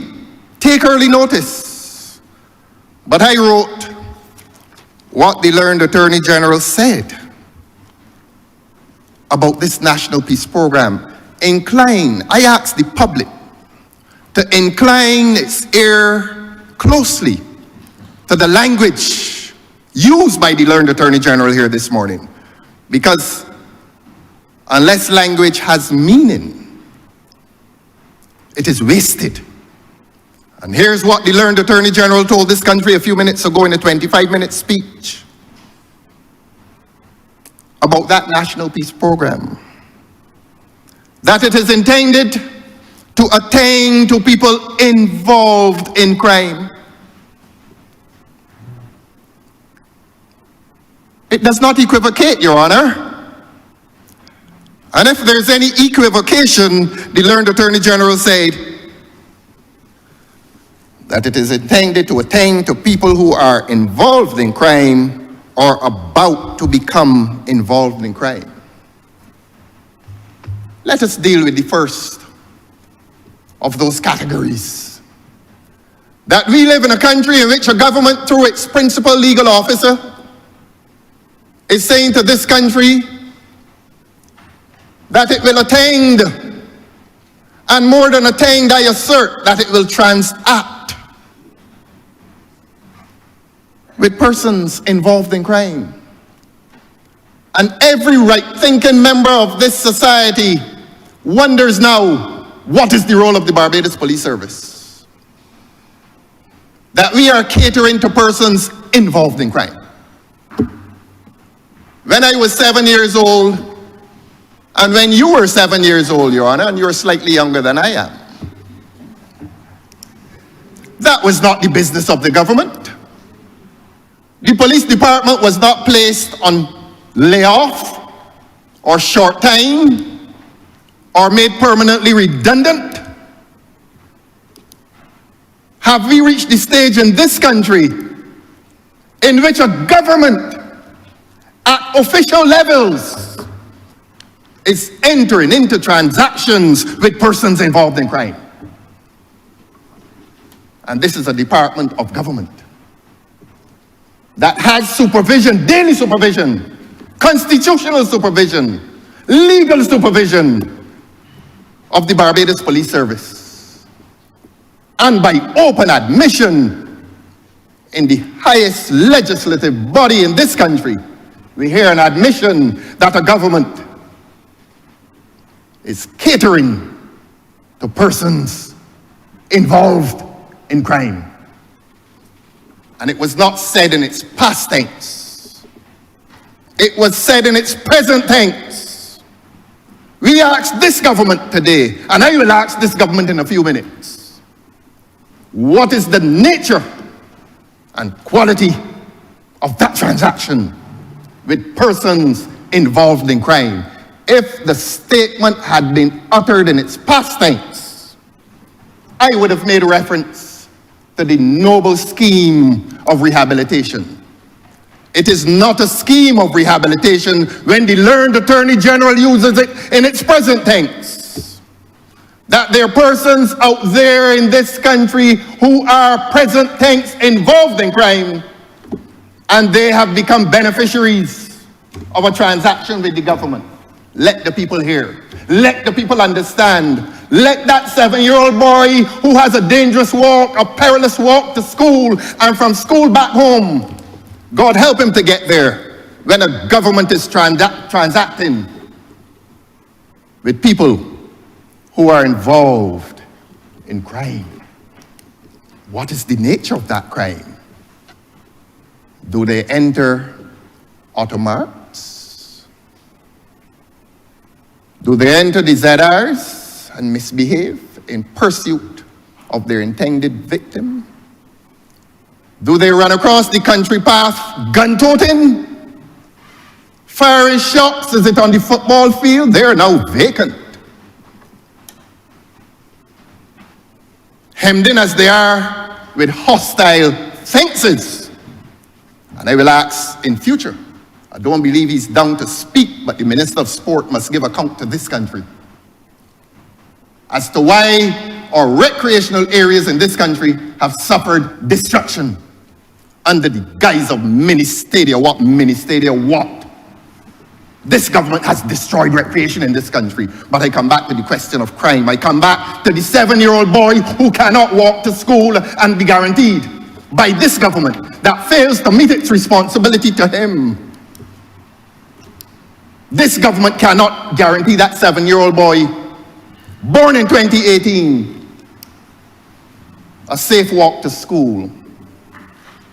Take early notice. But I wrote what the learned Attorney General said about this national peace program. I asked the public to incline its ear closely to the language used by the learned Attorney General here this morning. Because unless language has meaning, it is wasted. And here's what the learned Attorney General told this country a few minutes ago in a 25-minute speech about that national peace program. That it is intended to attain to people involved in crime. It does not equivocate, Your Honor. And if there's any equivocation, the learned Attorney General said that it is intended to attain to people who are involved in crime or about to become involved in crime. Let us deal with the first of those categories. That we live in a country in which a government, through its principal legal officer, is saying to this country that it will attend, and more than attend, I assert that it will transact with persons involved in crime. And every right-thinking member of this society wonders now, what is the role of the Barbados Police Service? That we are catering to persons involved in crime. When I was 7 years old, and when you were 7 years old, Your Honor, and you're slightly younger than I am, that was not the business of the government. The police department was not placed on layoff or short time or made permanently redundant. Have we reached the stage in this country in which a government at official levels is entering into transactions with persons involved in crime? And this is a department of government that has supervision, daily supervision, constitutional supervision, legal supervision of the Barbados Police Service. And by open admission, in the highest legislative body in this country, we hear an admission that a government is catering to persons involved in crime. And it was not said in its past tense. It was said in its present tense. We ask this government today, and I will ask this government in a few minutes, what is the nature and quality of that transaction with persons involved in crime? If the statement had been uttered in its past tense, I would have made reference to the noble scheme of rehabilitation. It is not a scheme of rehabilitation when the learned Attorney General uses it in its present tense. That there are persons out there in this country who are present tense involved in crime, and they have become beneficiaries of a transaction with the government. Let the people hear. Let the people understand. Let that 7-year-old boy who has a dangerous walk, a perilous walk to school, and from school back home, God help him to get there when a government is transacting with people who are involved in crime. What is the nature of that crime? Do they enter automarts? Do they enter the ZRs and misbehave in pursuit of their intended victim? Do they run across the country path gun-toting? Firing shots, is it on the football field? They are now vacant. Hemmed in as they are with hostile fences. And I will ask in future, I don't believe he's down to speak, but the Minister of Sport must give account to this country as to why our recreational areas in this country have suffered destruction under the guise of mini stadia. What mini stadia? What? This government has destroyed recreation in this country. But I come back to the question of crime. I come back to the 7-year-old boy who cannot walk to school and be guaranteed by this government that fails to meet its responsibility to him. This government cannot guarantee that 7-year-old boy born in 2018 a safe walk to school.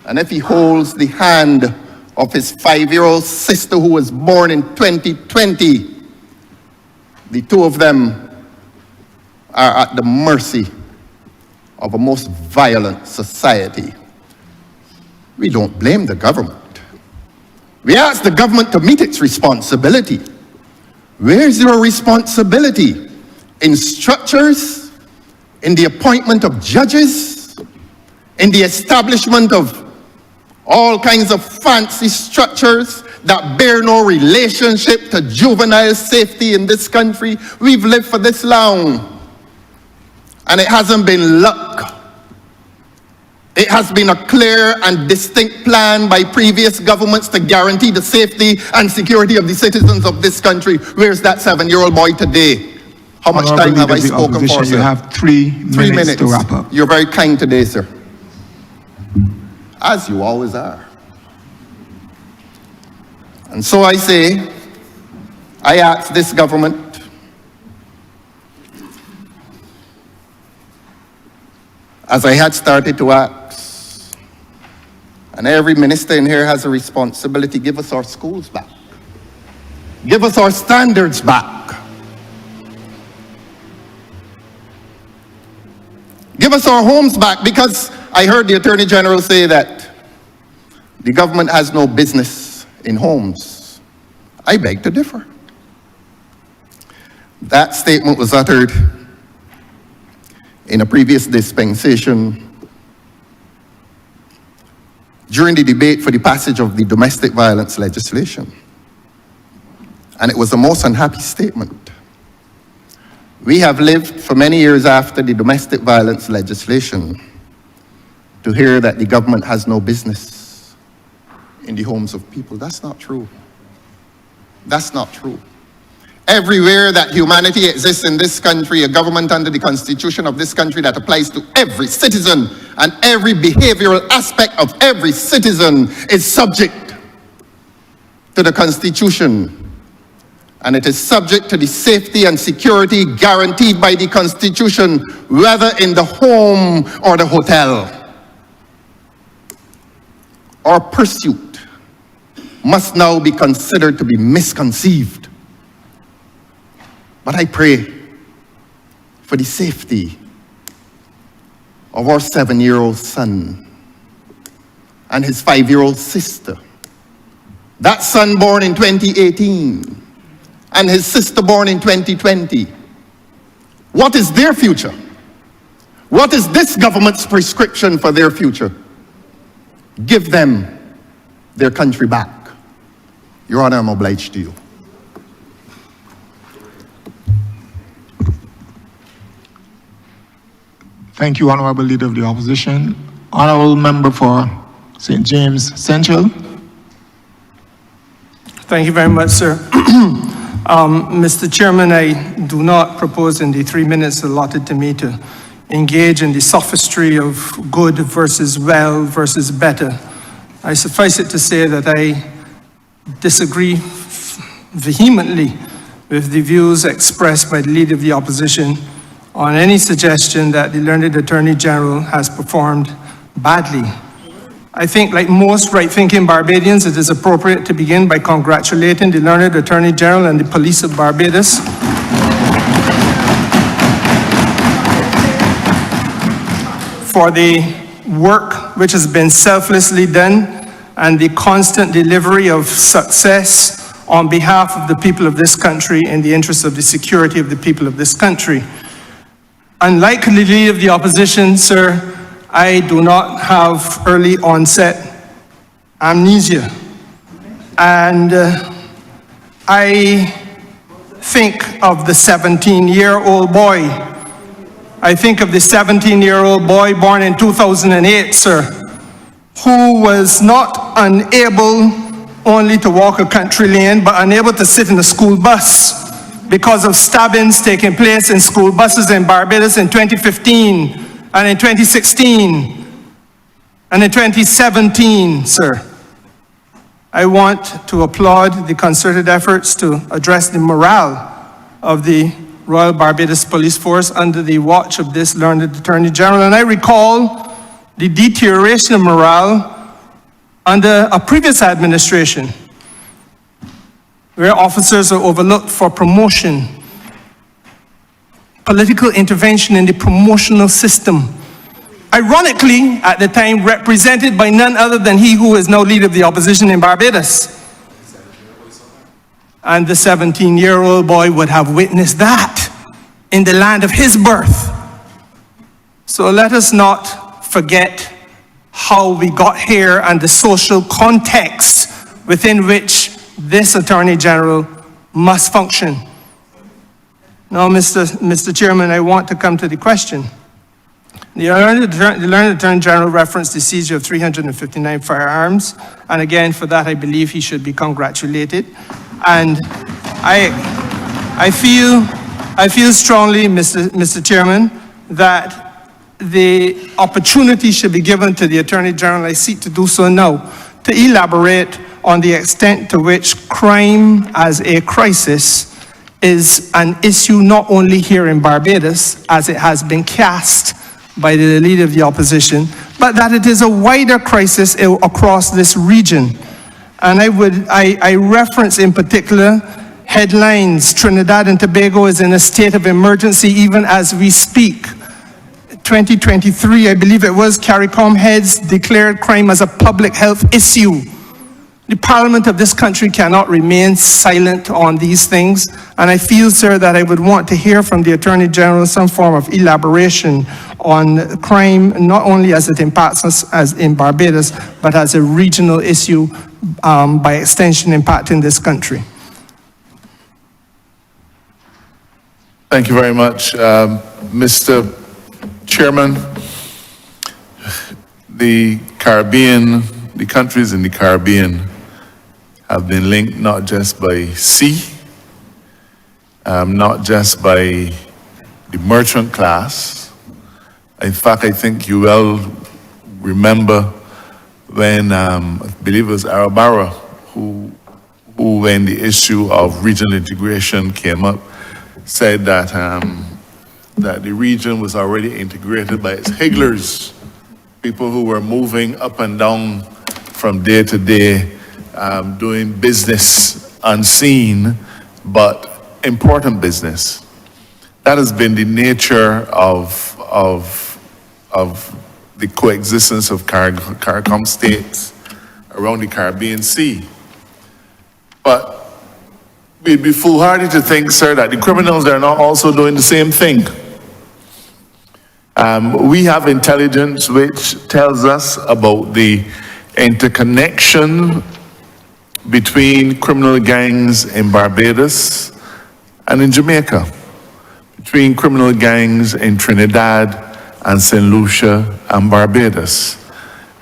And if he holds the hand of his 5-year-old sister who was born in 2020, the two of them are at the mercy of a most violent society. We don't blame the government. We ask the government to meet its responsibility. Where's your responsibility? In structures, in the appointment of judges, in the establishment of all kinds of fancy structures that bear no relationship to juvenile safety in this country. We've lived for this long, and it hasn't been luck. It has been a clear and distinct plan by previous governments to guarantee the safety and security of the citizens of this country. Where's that 7-year-old boy today? How much time have I spoken for, sir? You have 3 minutes to wrap up. You're very kind today, sir. As you always are. And so I say, I ask this government, as I had started to ask, and every minister in here has a responsibility, give us our schools back. Give us our standards back. Give us our homes back, because I heard the Attorney General say that the government has no business in homes. I beg to differ. That statement was uttered in a previous dispensation during the debate for the passage of the domestic violence legislation. And it was a most unhappy statement. We have lived for many years after the domestic violence legislation to hear that the government has no business in the homes of people. That's not true. That's not true. Everywhere that humanity exists in this country, a government under the Constitution of this country that applies to every citizen and every behavioral aspect of every citizen is subject to the Constitution. And it is subject to the safety and security guaranteed by the Constitution, whether in the home or the hotel. Our pursuit must now be considered to be misconceived. But I pray for the safety of our 7-year-old son and his 5-year-old sister. That son born in 2018 and his sister born in 2020. What is their future? What is this government's prescription for their future? Give them their country back. Your Honor, I'm obliged to you. Thank you, Honourable Leader of the Opposition. Honourable Member for St. James Central. Thank you very much, sir. Mr. Chairman, I do not propose in the 3 minutes allotted to me to engage in the sophistry of good versus well versus better. I suffice it to say that I disagree vehemently with the views expressed by the Leader of the Opposition on any suggestion that the learned Attorney General has performed badly. I think, like most right-thinking Barbadians, it is appropriate to begin by congratulating the learned Attorney General and the police of Barbados for the work which has been selflessly done and the constant delivery of success on behalf of the people of this country in the interest of the security of the people of this country. Unlike the Leader of the Opposition, sir, I do not have early onset amnesia. And I think of the 17-year-old boy. I think of the 17-year-old boy born in 2008, sir, who was not unable only to walk a country lane, but unable to sit in a school bus because of stabbings taking place in school buses in Barbados in 2015 and in 2016 and in 2017, sir. I want to applaud the concerted efforts to address the morale of the Royal Barbados Police Force under the watch of this learned Attorney General. And I recall the deterioration of morale under a previous administration, where officers are overlooked for promotion, political intervention in the promotional system. Ironically, at the time, represented by none other than he who is now Leader of the Opposition in Barbados. And the 17-year-old boy would have witnessed that in the land of his birth. So let us not forget how we got here and the social context within which this Attorney General must function. Now, Mr. Chairman, I want to come to the question. The learned Attorney General referenced the seizure of 359 firearms, and again, for that, I believe he should be congratulated. And I feel strongly, Mr. Chairman, that the opportunity should be given to the Attorney General, I seek to do so now, to elaborate on the extent to which crime as a crisis is an issue not only here in Barbados, as it has been cast by the Leader of the Opposition, but that it is a wider crisis across this region. And I reference in particular headlines: Trinidad and Tobago is in a state of emergency even as we speak. 2023, I believe it was, CARICOM heads declared crime as a public health issue. The Parliament of this country cannot remain silent on these things, and I feel, sir, that I would want to hear from the Attorney General some form of elaboration on crime, not only as it impacts us as in Barbados, but as a regional issue, by extension impacting this country. Thank you very much, Mr. Chairman. The Caribbean, the countries in the Caribbean have been linked not just by sea, not just by the merchant class. In fact, I think you well remember when, I believe it was Arabara, who when the issue of regional integration came up, said that, that the region was already integrated by its higglers, people who were moving up and down from day to day, doing business unseen, but important business. That has been the nature of the coexistence of CARICOM states around the Caribbean Sea. But we'd be foolhardy to think, sir, that the criminals are not also doing the same thing. We have intelligence which tells us about the interconnection between criminal gangs in Barbados and in Jamaica, between criminal gangs in Trinidad and St. Lucia and Barbados.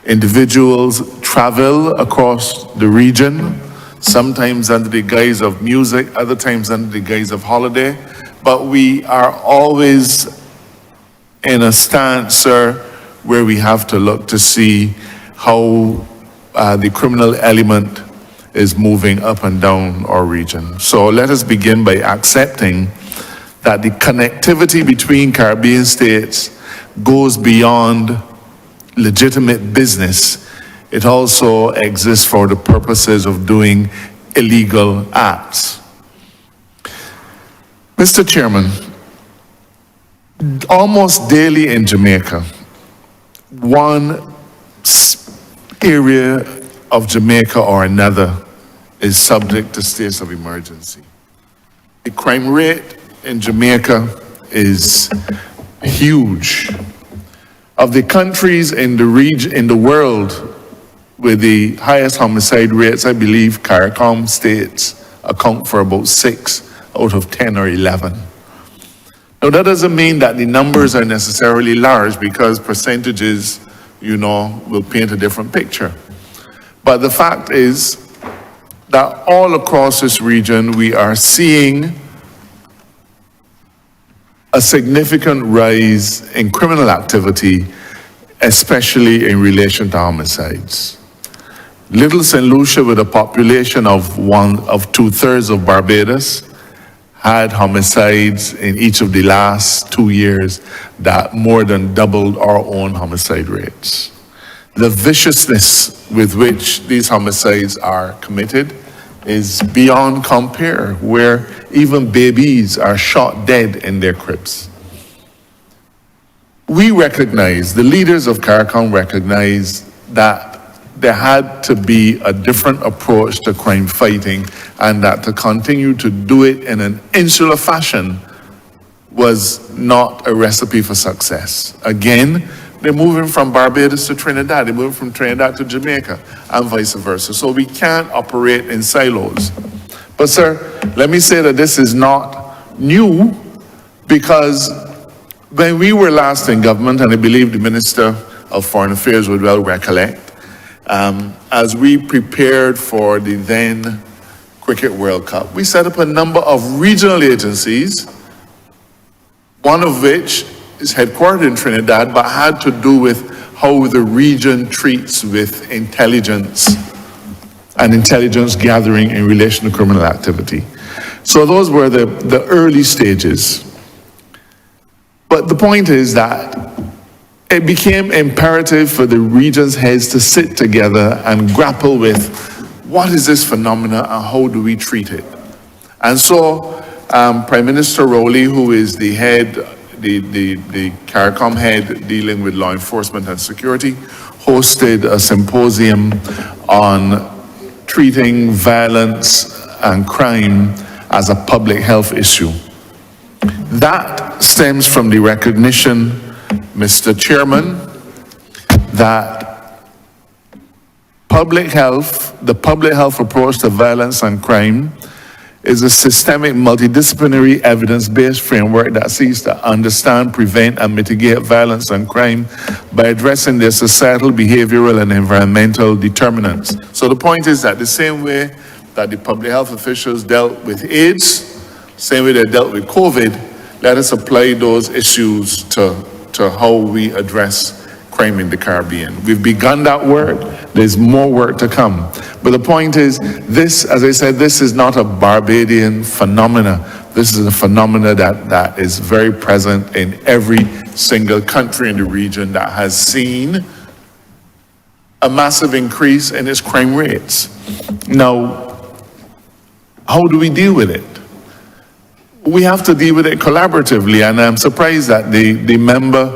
Individuals travel across the region, sometimes under the guise of music, other times under the guise of holiday, but we are always in a stance, sir, where we have to look to see how the criminal element is moving up and down our region. So let us begin by accepting that the connectivity between Caribbean states goes beyond legitimate business. It also exists for the purposes of doing illegal acts. Mr. Chairman, almost daily in Jamaica, one area of Jamaica or another is subject to states of emergency. The crime rate in Jamaica is huge. Of the countries in the region, in the world with the highest homicide rates, I believe CARICOM states account for about 6 out of 10 or 11. Now that doesn't mean that the numbers are necessarily large, because percentages, will paint a different picture. But the fact is that all across this region, we are seeing a significant rise in criminal activity, especially in relation to homicides. Little St. Lucia, with a population of 2/3 of Barbados, had homicides in each of the last 2 years that more than doubled our own homicide rates. The viciousness with which these homicides are committed is beyond compare, where even babies are shot dead in their cribs. We recognize, the leaders of CARICOM recognize, that there had to be a different approach to crime fighting, and that to continue to do it in an insular fashion was not a recipe for success. Again, they're moving from Barbados to Trinidad, they're moving from Trinidad to Jamaica, and vice versa. So we can't operate in silos. But sir, let me say that this is not new, because when we were last in government, and I believe the Minister of Foreign Affairs would well recollect, as we prepared for the then Cricket World Cup, we set up a number of regional agencies, one of which is headquartered in Trinidad, but had to do with how the region treats with intelligence and intelligence gathering in relation to criminal activity. So those were the early stages. But the point is that it became imperative for the region's heads to sit together and grapple with what is this phenomena and how do we treat it. And so Prime Minister Rowley, who is the head, the CARICOM head dealing with law enforcement and security, hosted a symposium on treating violence and crime as a public health issue. That stems from the recognition, Mr. Chairman, that the public health approach to violence and crime is a systemic, multidisciplinary, evidence-based framework that seeks to understand, prevent, and mitigate violence and crime by addressing their societal, behavioral, and environmental determinants. So the point is that the same way that the public health officials dealt with AIDS, same way they dealt with COVID, let us apply those issues to how we address crime in the Caribbean. We've begun that work. There's more work to come. But the point is, this, as I said, this is not a Barbadian phenomena. This is a phenomena that is very present in every single country in the region that has seen a massive increase in its crime rates. Now, how do we deal with it? we have to deal with it collaboratively, and I'm surprised that the member,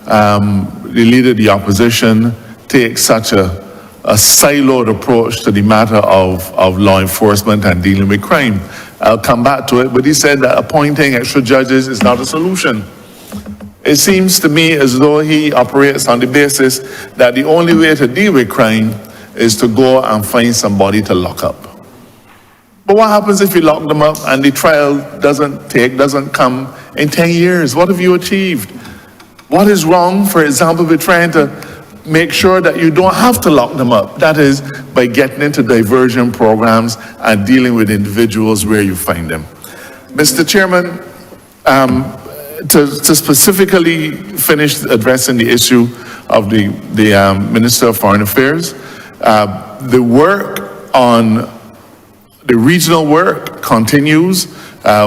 the leader of the opposition, takes such a siloed approach to the matter of law enforcement and dealing with crime. I'll come back to it, but he said that appointing extra judges is not a solution. It seems to me as though he operates on the basis that the only way to deal with crime is to go and find somebody to lock up. But what happens if you lock them up and the trial doesn't come in 10 years? What have you achieved? What is wrong, for example, with trying to make sure that you don't have to lock them up? That is by getting into diversion programs and dealing with individuals where you find them. Mr. Chairman, to specifically finish addressing the issue of the Minister of Foreign Affairs, the work on the regional work continues.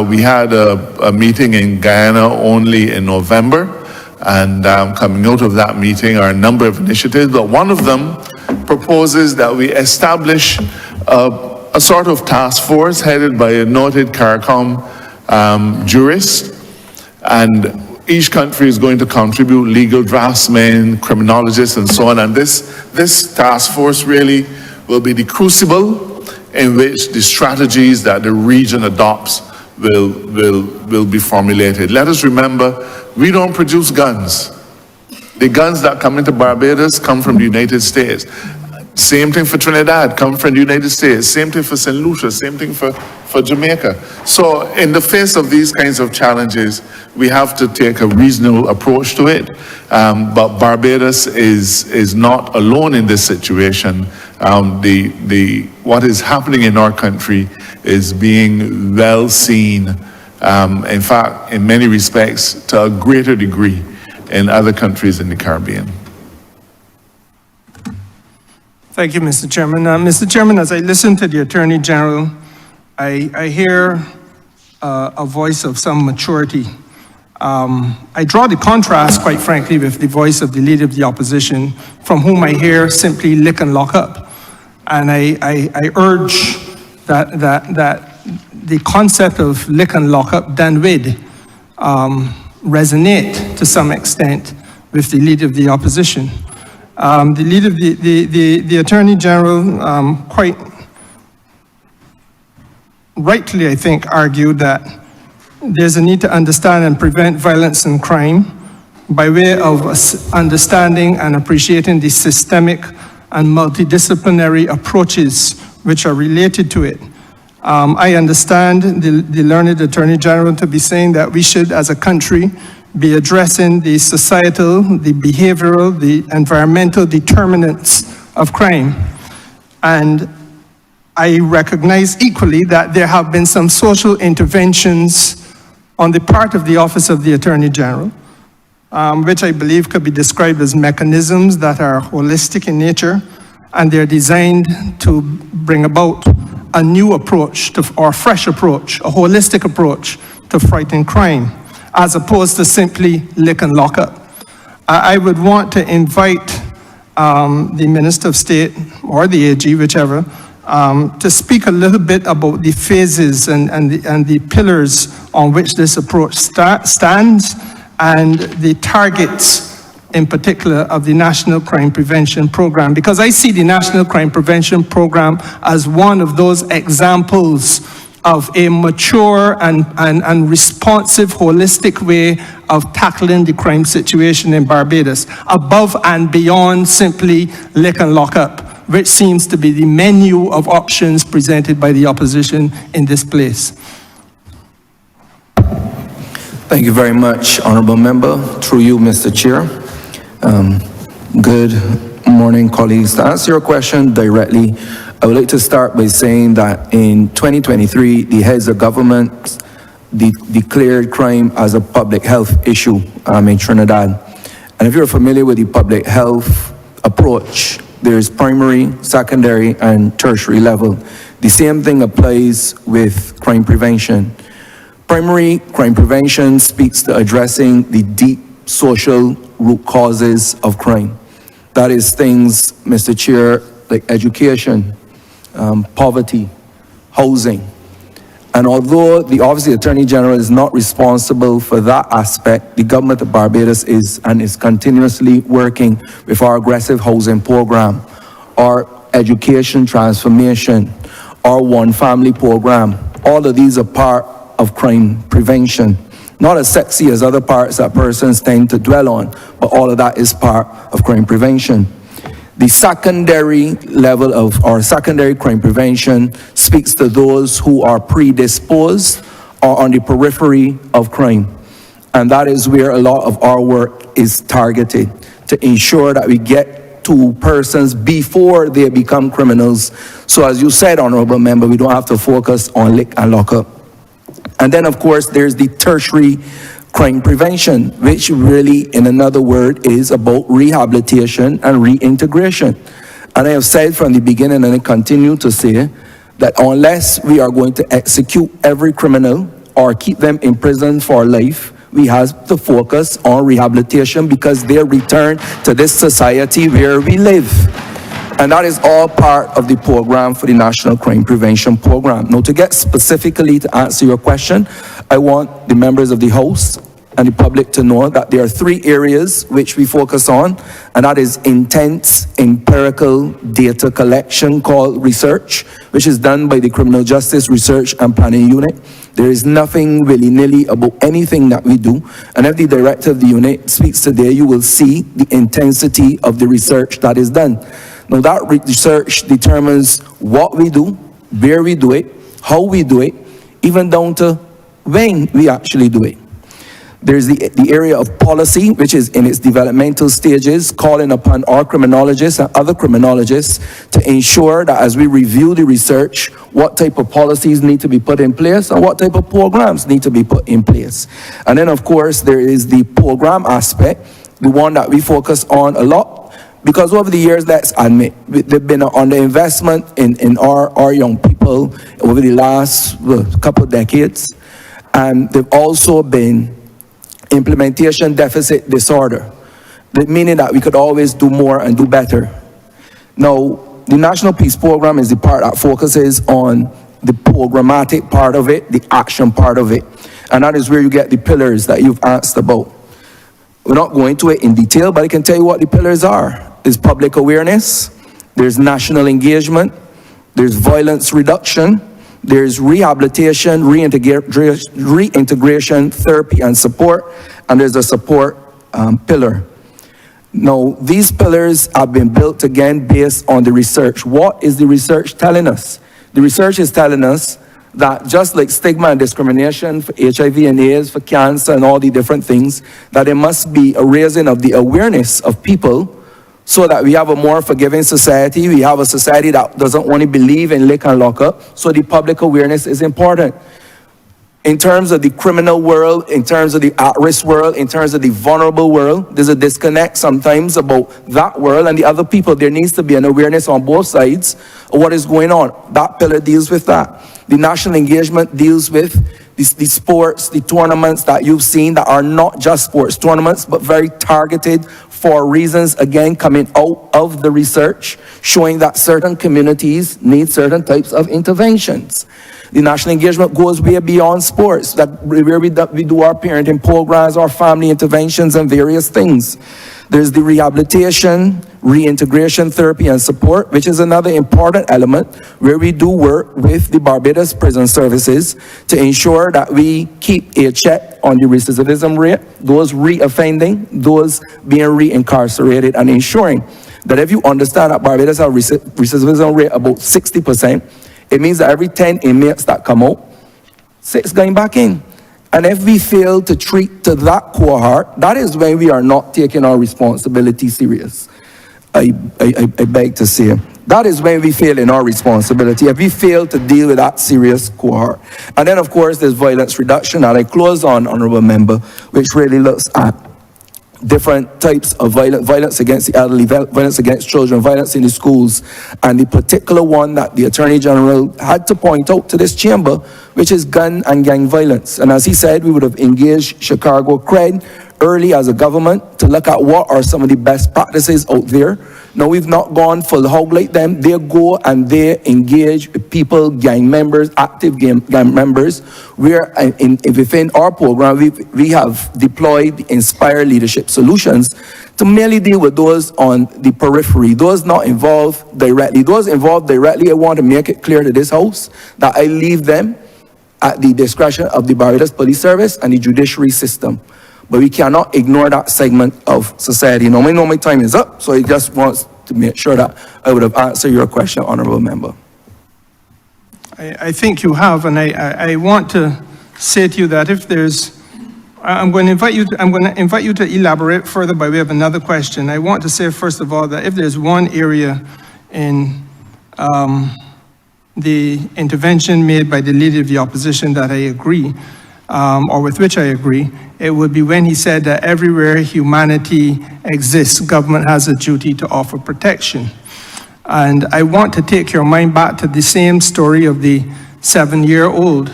We had a meeting in Guyana only in November, and coming out of that meeting are a number of initiatives, but one of them proposes that we establish a sort of task force headed by a noted CARICOM jurist, and each country is going to contribute legal draftsmen, criminologists, and so on, and this task force really will be the crucible in which the strategies that the region adopts will be formulated. Let us remember, we don't produce guns. The guns that come into Barbados come from the United States. Same thing for Trinidad, come from the United States. Same thing for St. Lucia, same thing for Jamaica. So in the face of these kinds of challenges, we have to take a reasonable approach to it. But Barbados is not alone in this situation. What is happening in our country is being well seen, in fact, in many respects, to a greater degree in other countries in the Caribbean. Thank you, Mr. Chairman. Mr. Chairman, as I listen to the Attorney General, I hear a voice of some maturity. I draw the contrast, quite frankly, with the voice of the Leader of the Opposition, from whom I hear simply lick and lock up. And I urge that the concept of lick and lock up done with resonate to some extent with the Leader of the Opposition. The Leader of the Attorney General quite rightly, I think, argued that there's a need to understand and prevent violence and crime by way of understanding and appreciating the systemic and multidisciplinary approaches which are related to it. I understand the learned Attorney General to be saying that we should, as a country, be addressing the societal, the behavioral, the environmental determinants of crime. And I recognize equally that there have been some social interventions on the part of the Office of the Attorney General, which I believe could be described as mechanisms that are holistic in nature, and they're designed to bring about a new approach or fresh approach, a holistic approach to fighting crime, as opposed to simply lick and lock up. I would want to invite the Minister of State or the AG, whichever, to speak a little bit about the phases and the pillars on which this approach stands, and the targets in particular of the National Crime Prevention Program, because I see the National Crime Prevention Program as one of those examples of a mature and responsive, holistic way of tackling the crime situation in Barbados, above and beyond simply lick and lock up, which seems to be the menu of options presented by the opposition in this place. Thank you very much, Honourable Member. Through you, Mr. Chair. Good morning, colleagues. To answer your question directly, I would like to start by saying that in 2023, the heads of government declared crime as a public health issue in Trinidad. And if you're familiar with the public health approach, there's primary, secondary, and tertiary level. The same thing applies with crime prevention. Primary crime prevention speaks to addressing the deep social root causes of crime. That is things, Mr. Chair, like education, poverty, housing. And although the Office of the Attorney General is not responsible for that aspect, the government of Barbados is and is continuously working with our aggressive housing program, our education transformation, our One Family program. All of these are part of crime prevention. Not as sexy as other parts that persons tend to dwell on, but all of that is part of crime prevention. The secondary level of our secondary crime prevention speaks to those who are predisposed or on the periphery of crime. And that is where a lot of our work is targeted, to ensure that we get to persons before they become criminals. So as you said, Honourable Member, we don't have to focus on lick and lock up. And then of course there's the tertiary crime prevention, which really, in another word, is about rehabilitation and reintegration. And I have said from the beginning, and I continue to say, that unless we are going to execute every criminal or keep them in prison for life, we have to focus on rehabilitation because they return to this society where we live. And that is all part of the program for the National Crime Prevention Program. Now, to get specifically to answer your question, I want the members of the House and the public to know that there are 3 areas which we focus on, and that is intense empirical data collection called research, which is done by the Criminal Justice Research and Planning Unit. There is nothing willy-nilly about anything that we do, and if the director of the unit speaks today, you will see the intensity of the research that is done. Now that research determines what we do, where we do it, how we do it, even down to when we actually do it. There's the area of policy, which is in its developmental stages, calling upon our criminologists and other criminologists to ensure that as we review the research, what type of policies need to be put in place and what type of programs need to be put in place. And then of course there is the program aspect, the one that we focus on a lot, because over the years, let's admit, they've been on the investment in our young people over the last couple of decades, and they've also been implementation deficit disorder, meaning that we could always do more and do better. Now, the National Peace Program is the part that focuses on the programmatic part of it, the action part of it, and that is where you get the pillars that you've asked about. We're not going to it in detail, but I can tell you what the pillars are. There's public awareness, there's national engagement, there's violence reduction, there's rehabilitation, reintegration, therapy and support, and there's a support pillar. Now, these pillars have been built again based on the research. What is the research telling us? The research is telling us that just like stigma and discrimination for HIV and AIDS, for cancer and all the different things, that there must be a raising of the awareness of people so that we have a more forgiving society. We have a society that doesn't want to believe in lick and lock up. So the public awareness is important. In terms of the criminal world, in terms of the at-risk world, in terms of the vulnerable world, there's a disconnect sometimes about that world and the other people. There needs to be an awareness on both sides of what is going on. That pillar deals with that. The national engagement deals with the sports, the tournaments that you've seen that are not just sports tournaments, but very targeted for reasons, again, coming out of the research, showing that certain communities need certain types of interventions. The national engagement goes way beyond sports, where we do our parenting programs, our family interventions, and various things. There's the rehabilitation, reintegration, therapy, and support, which is another important element where we do work with the Barbados Prison Services to ensure that we keep a check on the recidivism rate, those re-offending, those being reincarcerated, and ensuring that if you understand that Barbados has a recidivism rate about 60%, it means that every 10 inmates that come out, 6 going back in. And if we fail to treat to that cohort, that is when we are not taking our responsibility serious. I beg to say. That is when we fail in our responsibility, if we fail to deal with that serious cohort. And then, of course, there's violence reduction, and I close on, Honourable Member, which really looks at different types of violence against the elderly, violence against children, violence in the schools, and the particular one that the Attorney General had to point out to this chamber, which is gun and gang violence. And as he said, we would have engaged Chicago Cred early as a government to look at what are some of the best practices out there. Now, we've not gone full hog like them. They go and they engage with people, gang members, active gang members. Within our program, we have deployed the Inspire Leadership Solutions to merely deal with those on the periphery, those not involved directly. Those involved directly, I want to make it clear to this House that I leave them at the discretion of the Barbados Police Service and the judiciary system. But we cannot ignore that segment of society. Now, I know my time is up, so I just want to make sure that I would have answered your question, Honourable Member. I think you have, and I want to say to you that if there's, I'm going to invite you to elaborate further by way of another question. I want to say, first of all, that if there's one area in the intervention made by the Leader of the Opposition that I agree, or with which I agree, it would be when he said that everywhere humanity exists, government has a duty to offer protection. And I want to take your mind back to the same story of the 7-year-old,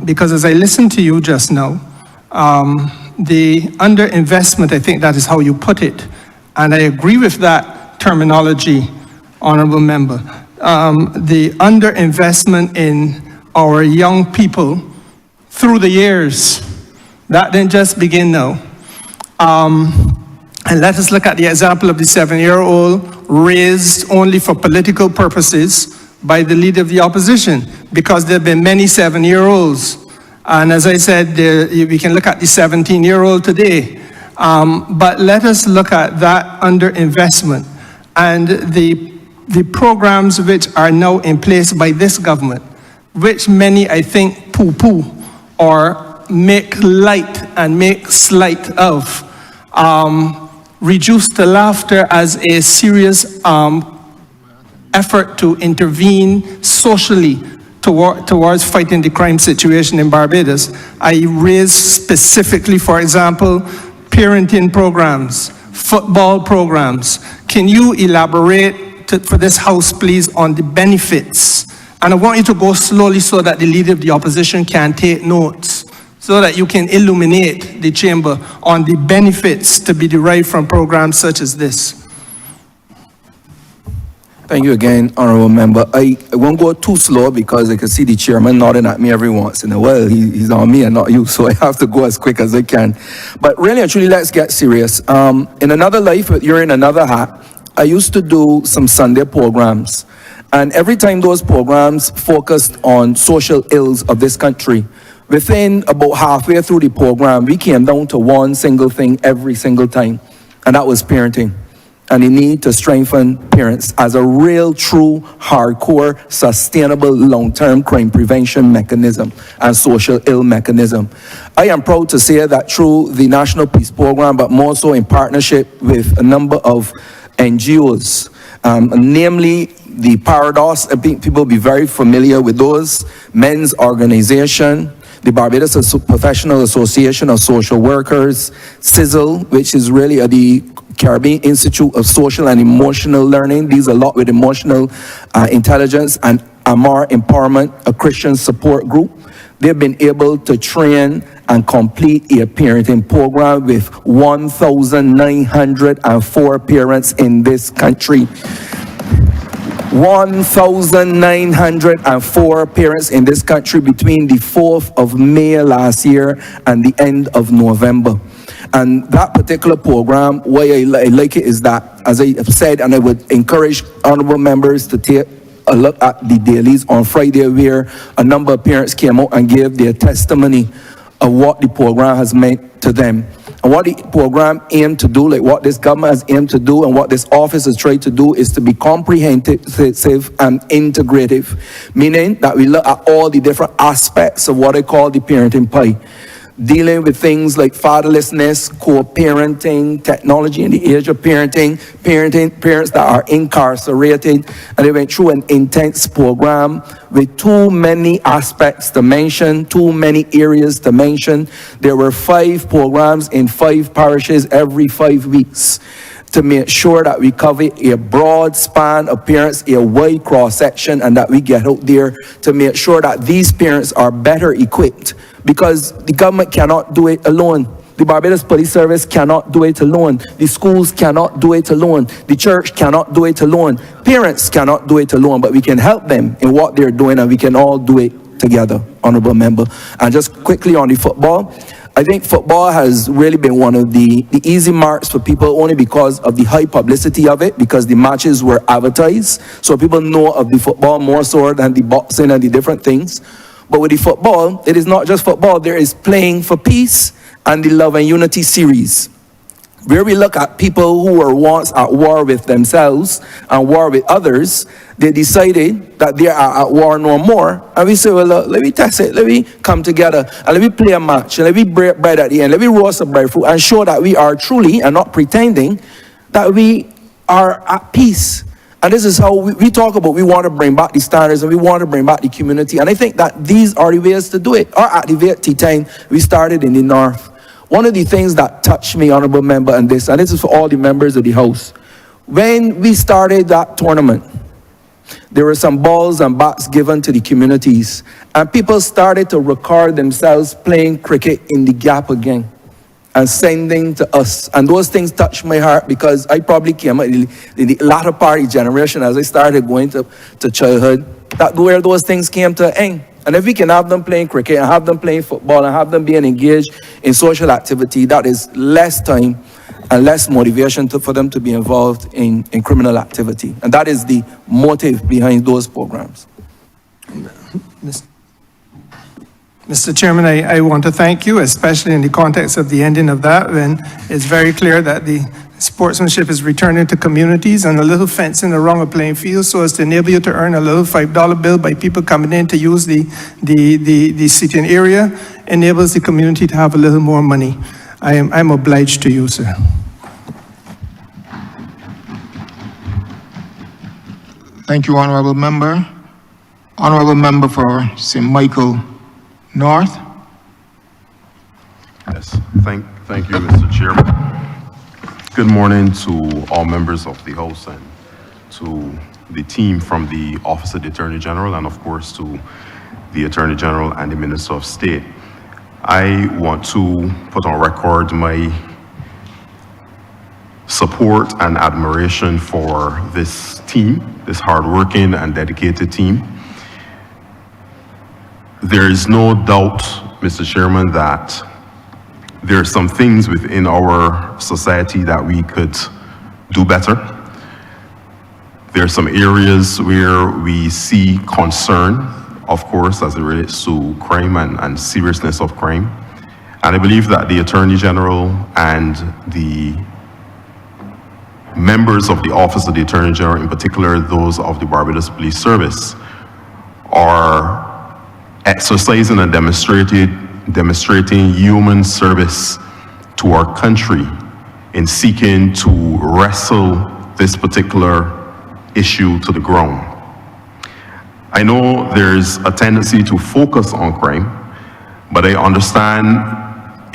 because as I listened to you just now, the underinvestment, I think that is how you put it, and I agree with that terminology, Honourable Member. The underinvestment in our young people through the years, that didn't just begin now. And let us look at the example of the 7-year-old raised only for political purposes by the Leader of the Opposition, because there have been many 7-year-olds. And as I said, we can look at the 17-year-old today. But let us look at that underinvestment and the programs which are now in place by this government, which many, I think, poo-poo or make light and make slight of, reduce to laughter as a serious effort to intervene socially towards fighting the crime situation in Barbados. I raised specifically, for example, parenting programs, football programs. Can you elaborate for this House, please, on the benefits? And I want you to go slowly so that the Leader of the Opposition can take notes, so that you can illuminate the chamber on the benefits to be derived from programs such as this. Thank you again, Honourable Member. I won't go too slow because I can see the chairman nodding at me every once in a while. He's on me and not you, so I have to go as quick as I can. But really and truly, let's get serious. In another life, you're in another hat. I used to do some Sunday programs, and every time those programs focused on social ills of this country, within about halfway through the program, we came down to one single thing every single time, and that was parenting. And the need to strengthen parents as a real, true, hardcore, sustainable, long-term crime prevention mechanism and social ill mechanism. I am proud to say that through the National Peace Program, but more so in partnership with a number of NGOs, namely the Paradox, I think people will be very familiar with those, Men's Organization, the Barbados Professional Association of Social Workers, CISL, which is really the Caribbean Institute of Social and Emotional Learning. These a lot with emotional intelligence, and Amar Empowerment, a Christian support group. They've been able to train and complete a parenting program with 1,904 parents in this country. 1,904 parents in this country between the 4th of May last year and the end of November. And that particular program, why I like it is that, as I have said, and I would encourage honourable members to take a look at the dailies on Friday, where a number of parents came out and gave their testimony of what the program has meant to them. And what the program aimed to do, like what this government has aimed to do and what this office has tried to do, is to be comprehensive and integrative, meaning that we look at all the different aspects of what I call the parenting pie. Dealing with things like fatherlessness, co-parenting, technology in the age of parenting, parents that are incarcerated, and they went through an intense program with too many aspects to mention, too many areas to mention. There were 5 programs in 5 parishes every 5 weeks to make sure that we cover a broad span of parents, a wide cross-section, and that we get out there to make sure that these parents are better equipped, because the government cannot do it alone. The Barbados Police Service cannot do it alone. The schools cannot do it alone. The church cannot do it alone. Parents cannot do it alone, but we can help them in what they're doing, and we can all do it together, Honourable Member. And just quickly on the football, I think football has really been one of the easy marks for people only because of the high publicity of it, because the matches were advertised. So people know of the football more so than the boxing and the different things. But with the football, it is not just football. There is Playing for Peace and the Love and Unity series, where we look at people who were once at war with themselves and war with others. They decided that they are at war no more. And we say, well, look, let me test it. Let me come together and let me play a match and let me break bread at the end. Let me roast some bread fruit and show that we are truly, and not pretending, that we are at peace. And this is how we talk about, we want to bring back the standards and we want to bring back the community. And I think that these are the ways to do it. Or at the VT time, we started in the North. One of the things that touched me, Honourable Member, and this is for all the members of the House. When we started that tournament, there were some balls and bats given to the communities, and people started to record themselves playing cricket in the gap again and sending to us. And those things touched my heart, because I probably came in the latter part of the generation as I started going to childhood, that where those things came to an end. And if we can have them playing cricket and have them playing football and have them being engaged in social activity, that is less time and less motivation for them to be involved in criminal activity. And that is the motive behind those programs. Mr. Chairman, I want to thank you, especially in the context of the ending of that, when it's very clear that the sportsmanship is returning to communities, and a little fencing around a playing field so as to enable you to earn a little $5 bill by people coming in to use the sitting area enables the community to have a little more money. I'm obliged to you, sir. Thank you, Honourable Member. Honourable Member for St. Michael North. Yes, thank you, Mr. Chairman. Good morning to all members of the House and to the team from the Office of the Attorney General, and of course to the Attorney General and the Minister of State. I want to put on record my support and admiration for this team, this hardworking and dedicated team. There is no doubt, Mr. Chairman, that there are some things within our society that we could do better. There are some areas where we see concern, of course, as it relates to crime and seriousness of crime. And I believe that the Attorney General and the members of the Office of the Attorney General, in particular those of the Barbados Police Service, are exercising and demonstrating human service to our country in seeking to wrestle this particular issue to the ground. I know there's a tendency to focus on crime, but I understand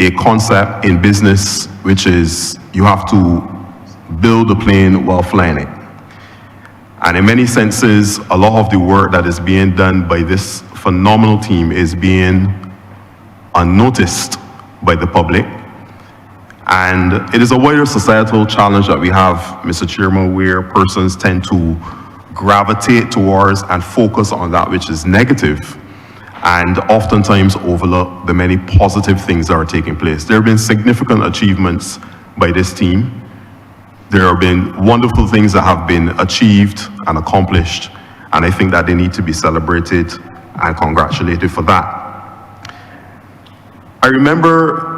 a concept in business, which is you have to build a plane while flying it. And in many senses, a lot of the work that is being done by this phenomenal team is being unnoticed by the public. And it is a wider societal challenge that we have, Mr. Chairman, where persons tend to gravitate towards and focus on that which is negative, and oftentimes overlook the many positive things that are taking place. There have been significant achievements by this team. There have been wonderful things that have been achieved and accomplished, and I think that they need to be celebrated and congratulated for that. I remember,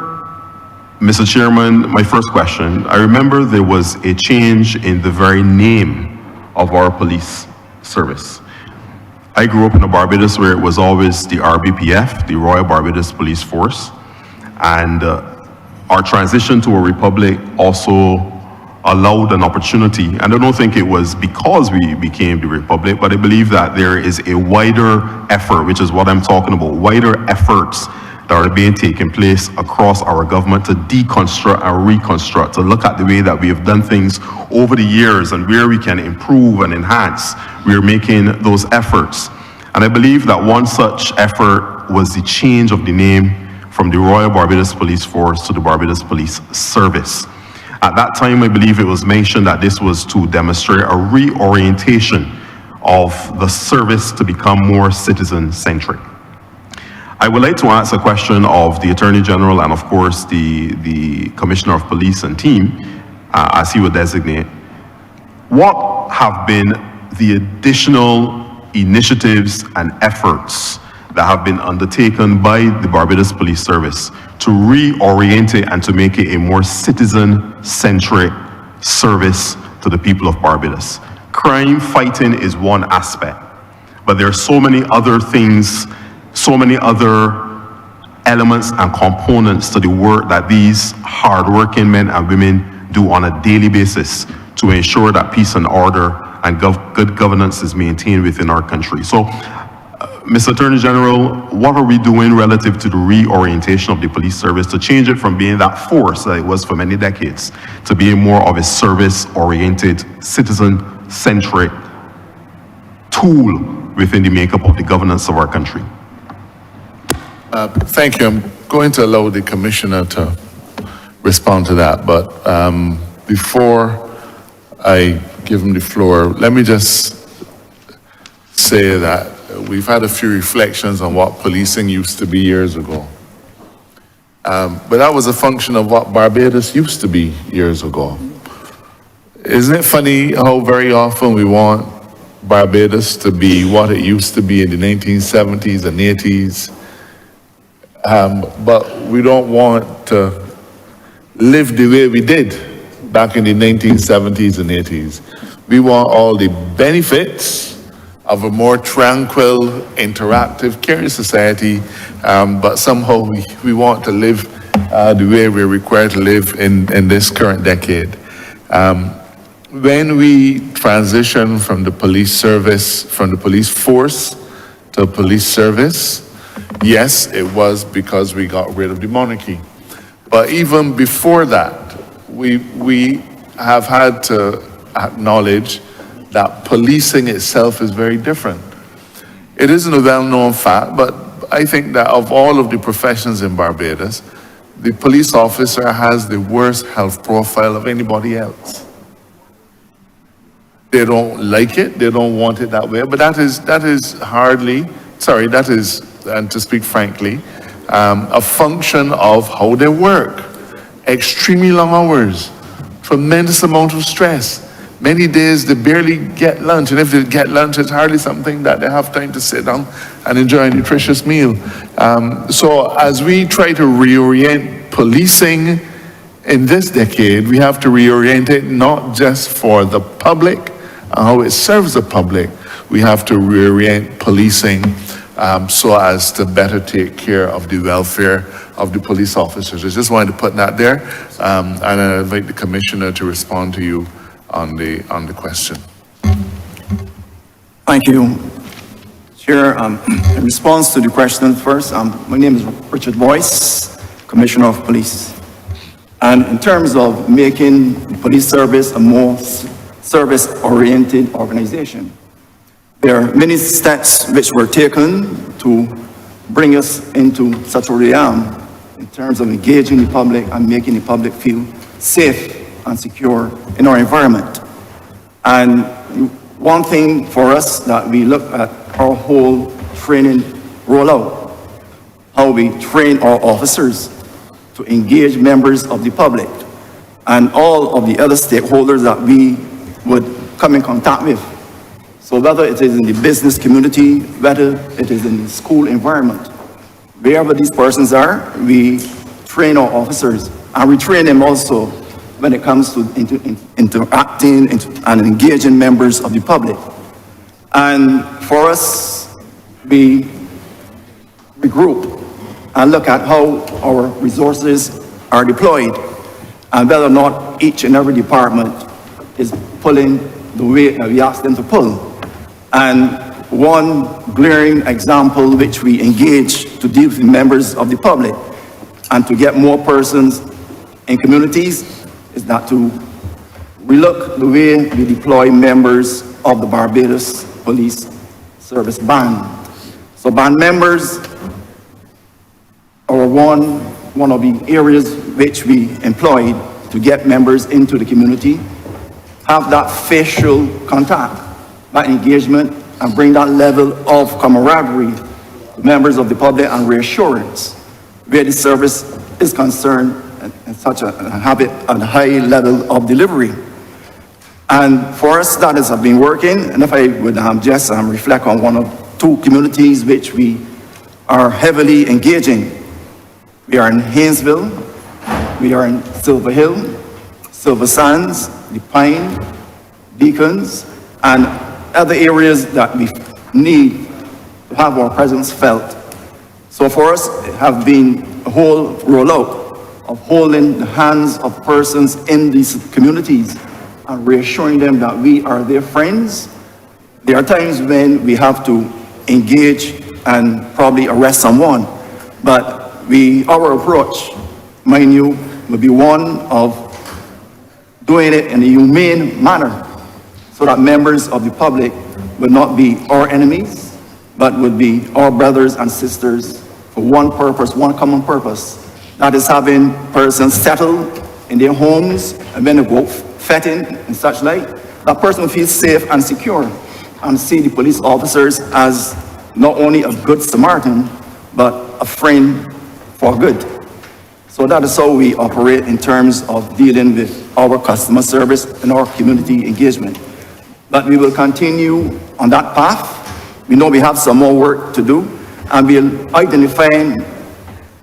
Mr. Chairman, my first question, I remember there was a change in the very name of our police service. I grew up in a Barbados where it was always the RBPF, the Royal Barbados Police Force, and our transition to a republic also allowed an opportunity, and I don't think it was because we became the republic, but I believe that there is a wider effort, which is what I'm talking about, wider efforts that are being taken place across our government to deconstruct and reconstruct, to look at the way that we have done things over the years and where we can improve and enhance. We're making those efforts. And I believe that one such effort was the change of the name from the Royal Barbados Police Force to the Barbados Police Service. At that time, I believe it was mentioned that this was to demonstrate a reorientation of the service to become more citizen-centric. I would like to ask a question of the Attorney General and of course the Commissioner of Police and team, as he would designate. What have been the additional initiatives and efforts that have been undertaken by the Barbados Police Service to reorient it and to make it a more citizen-centric service to the people of Barbados? Crime fighting is one aspect, but there are so many other things, so many other elements and components to the work that these hardworking men and women do on a daily basis to ensure that peace and order and good governance is maintained within our country. So, Mr. Attorney General, what are we doing relative to the reorientation of the police service to change it from being that force that it was for many decades to being more of a service-oriented, citizen-centric tool within the makeup of the governance of our country? Thank you. I'm going to allow the Commissioner to respond to that, but before I give him the floor, let me just say that we've had a few reflections on what policing used to be years ago. But that was a function of what Barbados used to be years ago. Isn't it funny how very often we want Barbados to be what it used to be in the 1970s and 80s, but we don't want to live the way we did back in the 1970s and 80s. We want all the benefits of a more tranquil, interactive, caring society, but somehow we want to live the way we're required to live in this current decade. When we transitioned from the police service, from the police force to police service, yes, it was because we got rid of the monarchy. But even before that, we have had to acknowledge that policing itself is very different. It isn't a well-known fact, but I think that of all of the professions in Barbados, the police officer has the worst health profile of anybody else. They don't like it, they don't want it that way, but that is and to speak frankly, a function of how they work. Extremely long hours, tremendous amount of stress. Many days they barely get lunch, and if they get lunch, it's hardly something that they have time to sit down and enjoy a nutritious meal. So as we try to reorient policing in this decade, we have to reorient it not just for the public and how it serves the public. We have to reorient policing so as to better take care of the welfare of the police officers. I just wanted to put that there, and I invite the Commissioner to respond to you on the question. Thank you, Chair. In response to the question first, my name is Richard Boyce, Commissioner of Police. And in terms of making the police service a more service-oriented organization, there are many steps which were taken to bring us into such a realm in terms of engaging the public and making the public feel safe and secure in our environment. And one thing for us that we look at our whole training rollout, how we train our officers to engage members of the public and all of the other stakeholders that we would come in contact with. So whether it is in the business community, whether it is in the school environment, wherever these persons are, we train our officers, and we train them also when it comes to interacting and engaging members of the public. And for us, we regroup and look at how our resources are deployed and whether or not each and every department is pulling the way that we ask them to pull. And one glaring example which we engage to deal with members of the public and to get more persons in communities is that to relook the way we deploy members of the Barbados Police Service Band. So band members, our one of the areas which we employed to get members into the community, have that facial contact, that engagement, and bring that level of camaraderie to members of the public and reassurance where the service is concerned and such a habit and high level of delivery. And for us, that has been working. And if I would just reflect on one or two communities which we are heavily engaging. We are in Haynesville, we are in Silver Hill, Silver Sands, the Pine, Beacons, and other areas that we need to have our presence felt. So for us, it has been a whole rollout of holding the hands of persons in these communities and reassuring them that we are their friends. There are times when we have to engage and probably arrest someone, but our approach, mind you, will be one of doing it in a humane manner so that members of the public will not be our enemies, but would be our brothers and sisters for one purpose, one common purpose. That is having persons settled in their homes and when they go fetting and such like, that person will feel safe and secure and see the police officers as not only a good Samaritan, but a friend for good. So that is how we operate in terms of dealing with our customer service and our community engagement. But we will continue on that path. We know we have some more work to do, and we'll identify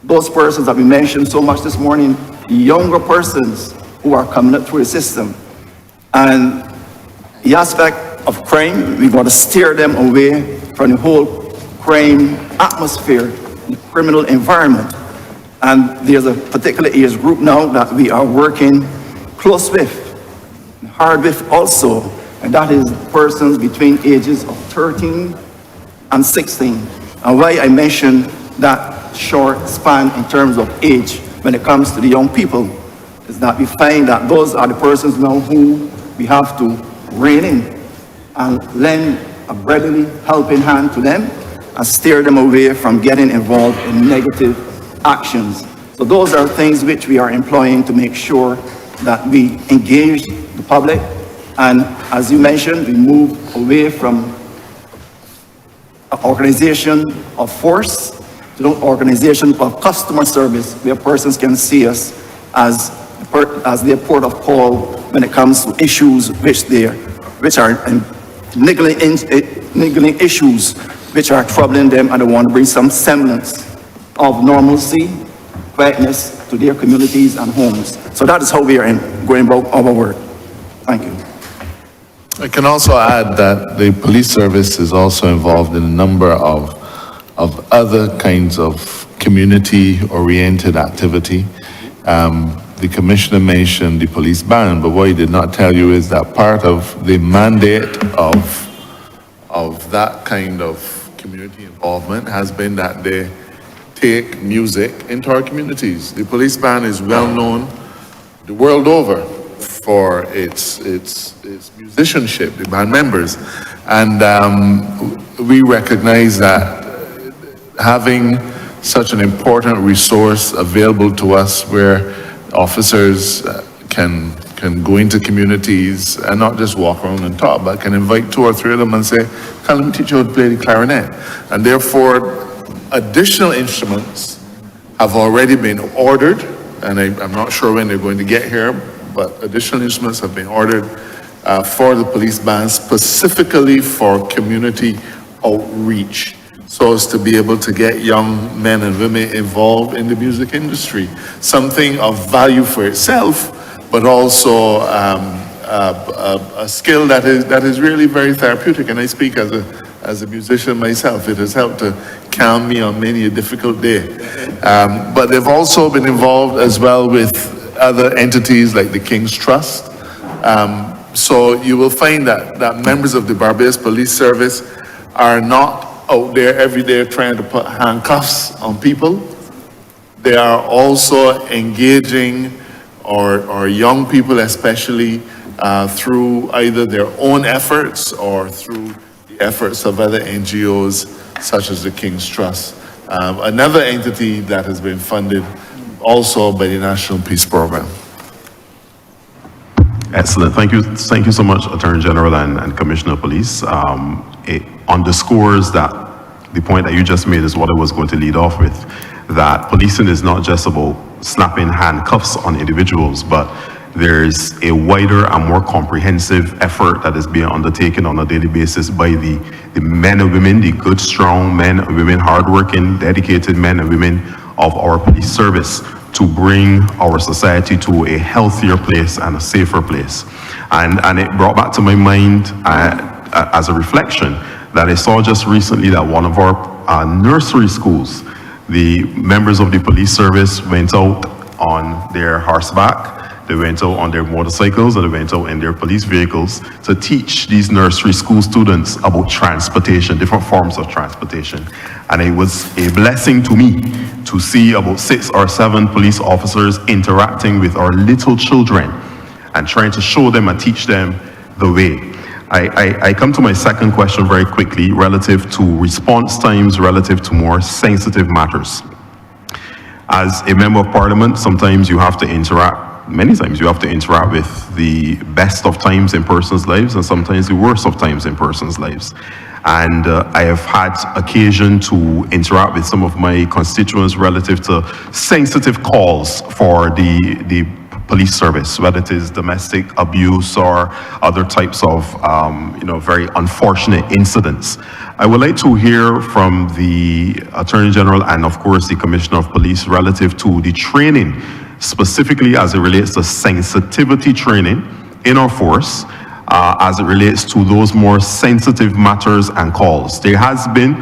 those persons that we mentioned so much this morning, the younger persons who are coming up through the system. And the aspect of crime, we got to steer them away from the whole crime atmosphere, the criminal environment. And there's a particular age group now that we are working close with, hard with also, and that is persons between ages of 13 and 16. And why I mention that short span in terms of age when it comes to the young people is that we find that those are the persons now who we have to rein in and lend a brotherly helping hand to them and steer them away from getting involved in negative actions. So those are things which we are employing to make sure that we engage the public, and as you mentioned, we move away from an organization of force to an organization of customer service where persons can see us as their port of call when it comes to issues which are niggling issues which are troubling them, and they want to bring some semblance of normalcy, quietness to their communities and homes. So that is how we are going about our work. Thank you. I can also add that the police service is also involved in a number of other kinds of community-oriented activity. The commissioner mentioned the police band, but what he did not tell you is that part of the mandate of that kind of community involvement has been that they take music into our communities. The police band is well known the world over for its musicianship, the band members. And we recognize that having such an important resource available to us where officers can go into communities and not just walk around and talk, but can invite 2 or 3 of them and say, "Come, let me teach you how to play the clarinet." And therefore, additional instruments have already been ordered, and I'm not sure when they're going to get here, but additional instruments have been ordered for the police band specifically for community outreach, so as to be able to get young men and women involved in the music industry. Something of value for itself, but also a skill that is really very therapeutic. And I speak as a musician myself. It has helped to calm me on many a difficult day. But they've also been involved as well with other entities like the King's Trust. So you will find that members of the Barbados Police Service are not out there every day trying to put handcuffs on people. They are also engaging our young people especially through either their own efforts or through the efforts of other NGOs such as the King's Trust another entity that has been funded also by the National Peace Program. Excellent. Thank you so much, Attorney General and Commissioner of Police. It underscores that the point that you just made is what I was going to lead off with, that policing is not just about snapping handcuffs on individuals, but there's a wider and more comprehensive effort that is being undertaken on a daily basis by the men and women, the good, strong men and women, hardworking, dedicated men and women of our police service, to bring our society to a healthier place and a safer place. And it brought back to my mind as a reflection that I saw just recently that one of our nursery schools, the members of the police service went out on their horseback, they went out on their motorcycles, and they went out in their police vehicles to teach these nursery school students about transportation, different forms of transportation. And it was a blessing to me to see about 6 or 7 police officers interacting with our little children and trying to show them and teach them the way. I come to my second question very quickly relative to response times relative to more sensitive matters. As a member of parliament, sometimes you have to interact, many times you have to interact with the best of times in persons' lives and sometimes the worst of times in persons' lives. And I have had occasion to interact with some of my constituents relative to sensitive calls for the police service, whether it is domestic abuse or other types of, very unfortunate incidents. I would like to hear from the Attorney General and of course the Commissioner of Police relative to the training, specifically as it relates to sensitivity training in our force, as it relates to those more sensitive matters and calls. There has been,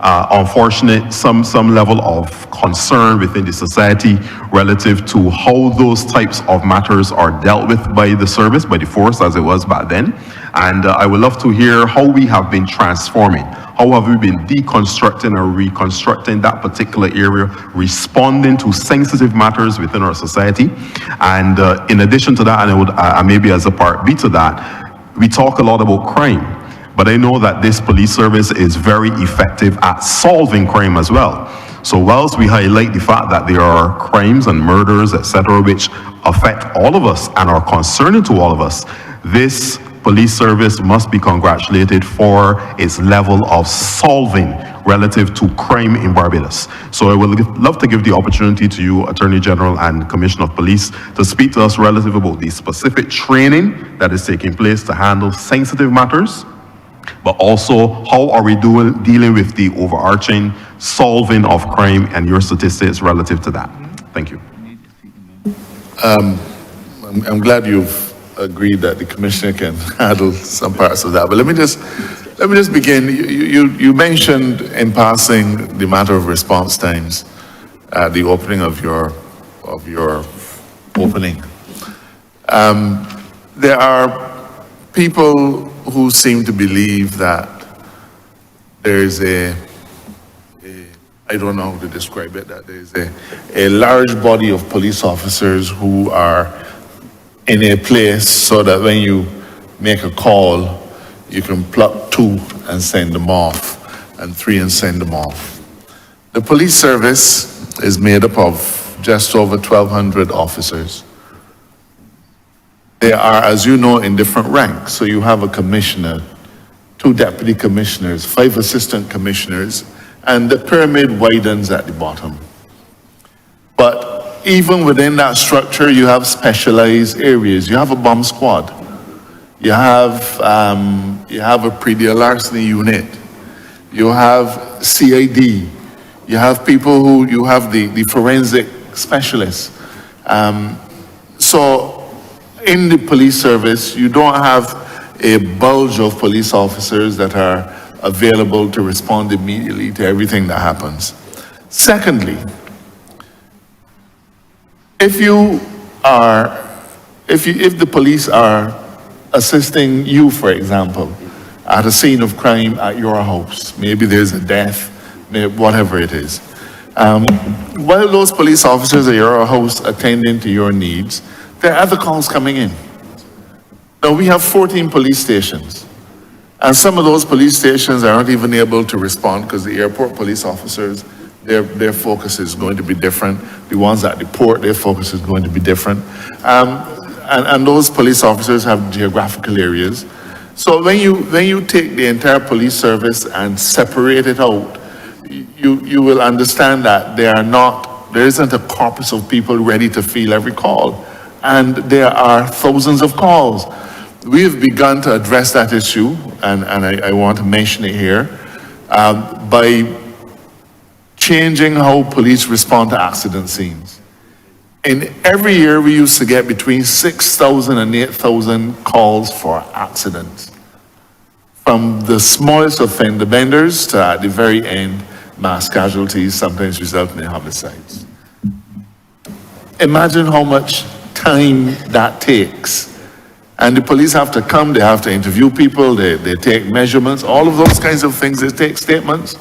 unfortunate, some level of concern within the society relative to how those types of matters are dealt with by the service, by the force as it was back then. And I would love to hear how we have been transforming. How have we been deconstructing or reconstructing that particular area, responding to sensitive matters within our society? And in addition to that, and maybe as a part B to that, we talk a lot about crime. But I know that this police service is very effective at solving crime as well. So whilst we highlight the fact that there are crimes and murders, etc., which affect all of us and are concerning to all of us, this police service must be congratulated for its level of solving relative to crime in Barbados. So I would love to give the opportunity to you, Attorney General and Commissioner of Police, to speak to us relative about the specific training that is taking place to handle sensitive matters, but also how are we dealing with the overarching solving of crime and your statistics relative to that. Thank you. I'm glad you've agreed that the Commissioner can handle some parts of that, but let me just begin. You mentioned in passing the matter of response times at the opening of your opening. There are people who seem to believe that there's I don't know how to describe it, that there's a large body of police officers who are in a place so that when you make a call, you can pluck 2 and send them off, and 3 and send them off. The police service is made up of just over 1,200 officers. They are, as you know, in different ranks. So you have a commissioner, 2 deputy commissioners, 5 assistant commissioners, and the pyramid widens at the bottom. But even within that structure, you have specialized areas. You have a bomb squad. You have a pre-deal larceny unit. You have CID. You have people who, you have the forensic specialists. So in the police service, you don't have a bulge of police officers that are available to respond immediately to everything that happens. Secondly, if the police are assisting you, for example, at a scene of crime at your house, maybe there's a death, whatever it is, while those police officers at your house attending to your needs, there are other calls coming in. Now, we have 14 police stations, and some of those police stations are not even able to respond because the airport police officers their focus is going to be different. The ones that deport, their focus is going to be different. And those police officers have geographical areas. So when you take the entire police service and separate it out, you will understand that there isn't a corpus of people ready to field every call. And there are thousands of calls. We have begun to address that issue, and I want to mention it here, by changing how police respond to accident scenes. In every year, we used to get between 6,000 and 8,000 calls for accidents. From the smallest of fender benders to at the very end, mass casualties, sometimes resulting in homicides. Imagine how much time that takes. And the police have to come, they have to interview people, they take measurements, all of those kinds of things, they take statements.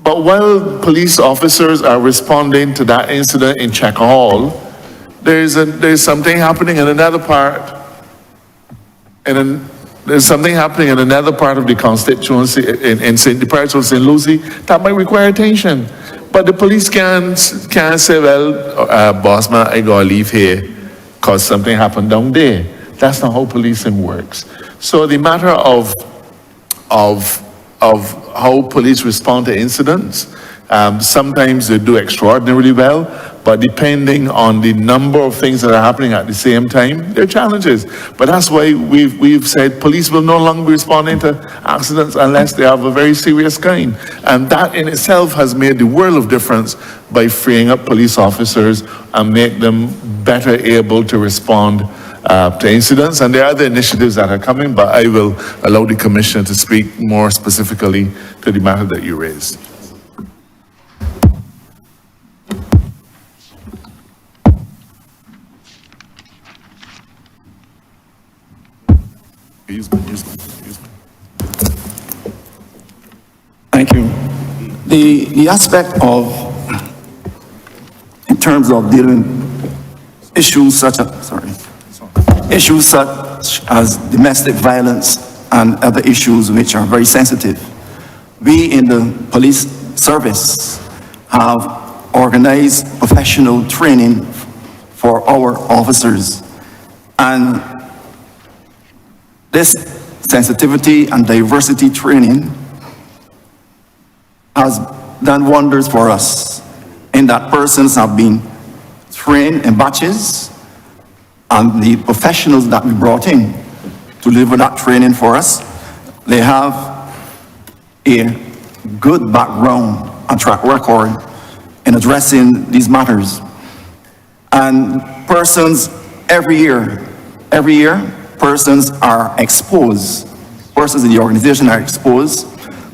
But while police officers are responding to that incident in Checker Hall, there's something happening in another part, there's something happening in another part of the constituency, in the parish of St. Lucie, that might require attention. But the police can't say, well, boss man, I gotta leave here because something happened down there. That's not how policing works. So the matter of how police respond to incidents, sometimes they do extraordinarily well, but depending on the number of things that are happening at the same time, there are challenges. But that's why we've said police will no longer be responding to accidents unless they have a very serious kind. And that in itself has made the world of difference by freeing up police officers and make them better able to respond to incidents. And there are other initiatives that are coming, but I will allow the Commissioner to speak more specifically to the matter that you raised. Thank you. The aspect of, in terms of dealing issues such as domestic violence and other issues which are very sensitive, we in the police service have organized professional training for our officers. And this sensitivity and diversity training has done wonders for us in that persons have been trained in batches, and the professionals that we brought in to deliver that training for us, they have a good background and track record in addressing these matters. And persons every year, persons are exposed, persons in the organization are exposed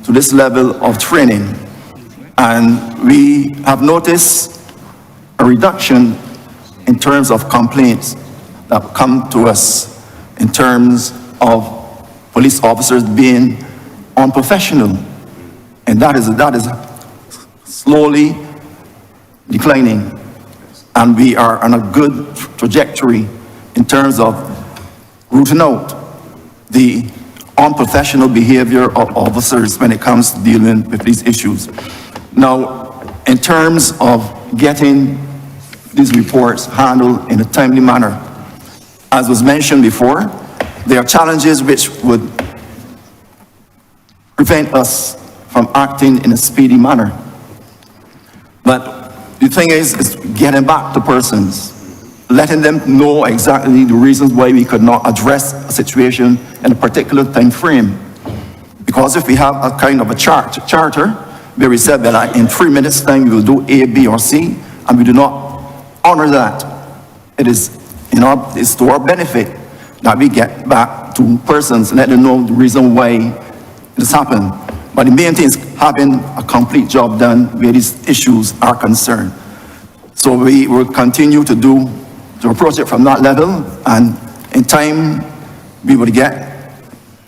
to this level of training. And we have noticed a reduction in terms of complaints that come to us in terms of police officers being unprofessional. And that is slowly declining. And we are on a good trajectory in terms of rooting out the unprofessional behavior of officers when it comes to dealing with these issues. Now, in terms of getting these reports handled in a timely manner, as was mentioned before, there are challenges which would prevent us from acting in a speedy manner. But the thing is getting back to persons, letting them know exactly the reasons why we could not address a situation in a particular time frame. Because if we have a kind of a charter where we said that in 3 minutes time we will do A, B, or C, and we do not honor that, it's to our benefit that we get back to persons and let them know the reason why this happened. But the main thing is having a complete job done where these issues are concerned. So we will continue to approach it from that level, and in time we will get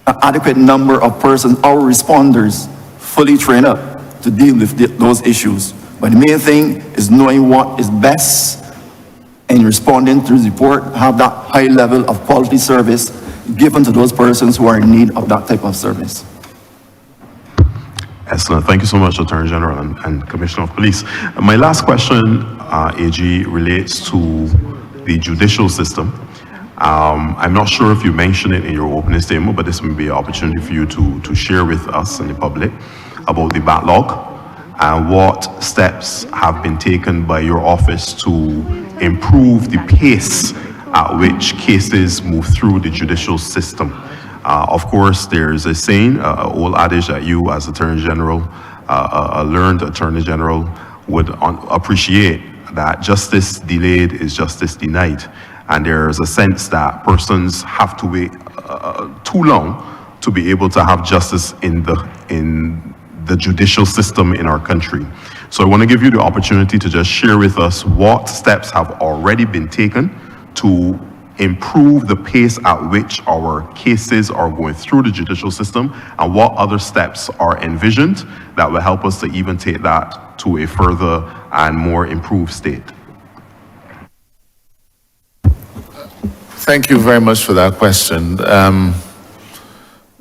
an adequate number of persons, our responders, fully trained up to deal with those issues. But the main thing is knowing what is best in responding to the report, have that high level of quality service given to those persons who are in need of that type of service. Excellent. Thank you so much, Attorney General and Commissioner of Police. My last question, AG, relates to the judicial system. I'm not sure if you mentioned it in your opening statement, but this may be an opportunity for you to share with us and the public about the backlog and what steps have been taken by your office to improve the pace at which cases move through the judicial system. Of course, there's a saying, an old adage that you as Attorney General, a learned Attorney General would appreciate, that justice delayed is justice denied. And there's a sense that persons have to wait too long to be able to have justice in the judicial system in our country. So I want to give you the opportunity to just share with us what steps have already been taken to improve the pace at which our cases are going through the judicial system, and what other steps are envisioned that will help us to even take that to a further and more improved state. Thank you very much for that question.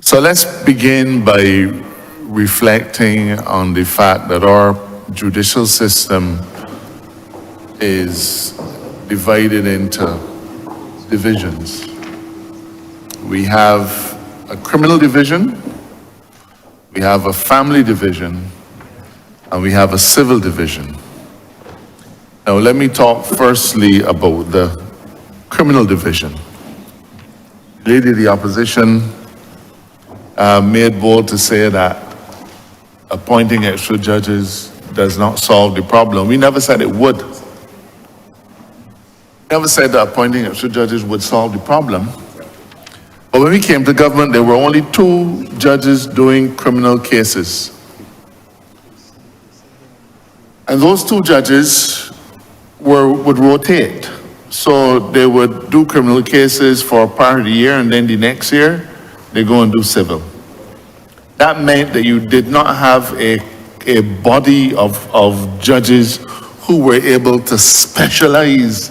So let's begin by reflecting on the fact that our judicial system is divided into divisions. We have a criminal division, we have a family division, and we have a civil division. Now let me talk firstly about the criminal division. Leader of the opposition made bold to say that appointing extra judges does not solve the problem. We never said it would. Never said that appointing extra judges would solve the problem. But when we came to government, there were only 2 judges doing criminal cases. And those 2 judges would rotate. So they would do criminal cases for a part of the year, and then the next year, they go and do civil. That meant that you did not have a body of judges who were able to specialize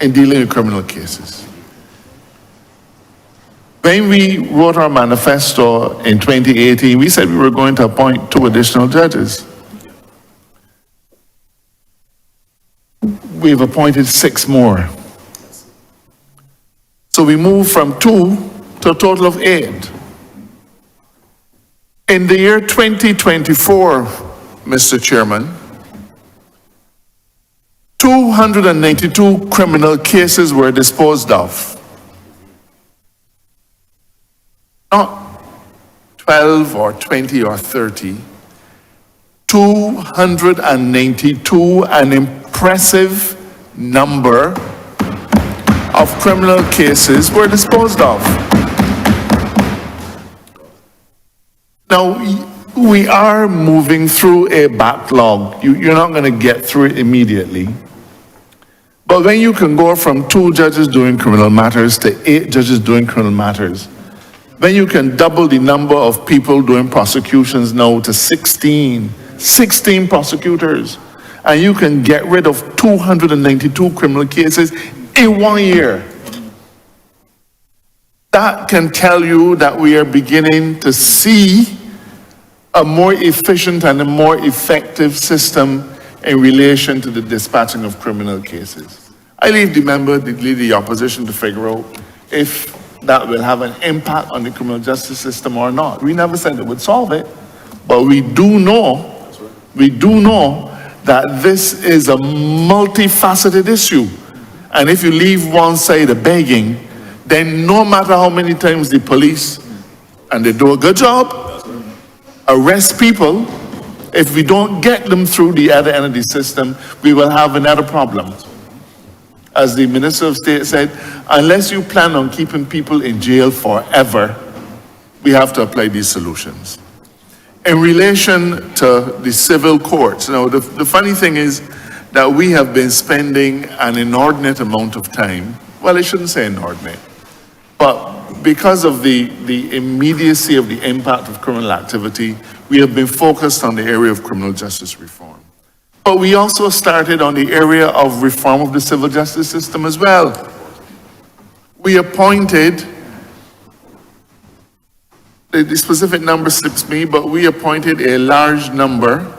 in dealing with criminal cases. When we wrote our manifesto in 2018, we said we were going to appoint 2 additional judges. We've appointed 6 more. So we moved from 2 to a total of 8. In the year 2024, Mr. Chairman, 292 criminal cases were disposed of. Not 12 or 20 or 30. 292, an impressive number of criminal cases were disposed of. Now, we are moving through a backlog. You're not going to get through it immediately. But when you can go from 2 judges doing criminal matters to 8 judges doing criminal matters, when you can double the number of people doing prosecutions now to 16 prosecutors, and you can get rid of 292 criminal cases in 1 year, that can tell you that we are beginning to see a more efficient and a more effective system in relation to the dispatching of criminal cases. I leave the member, the leader of the opposition, to figure out if that will have an impact on the criminal justice system or not. We never said it would solve it, but we do know that this is a multifaceted issue. And if you leave one side of begging, then no matter how many times the police, and they do a good job, arrest people, if we don't get them through the other end of the system, we will have another problem. As the Minister of State said, unless you plan on keeping people in jail forever, we have to apply these solutions. In relation to the civil courts, now the funny thing is that we have been spending an inordinate amount of time, well, I shouldn't say inordinate, but because of the immediacy of the impact of criminal activity, we have been focused on the area of criminal justice reform. But we also started on the area of reform of the civil justice system as well. We appointed the specific number slips me, but we appointed a large number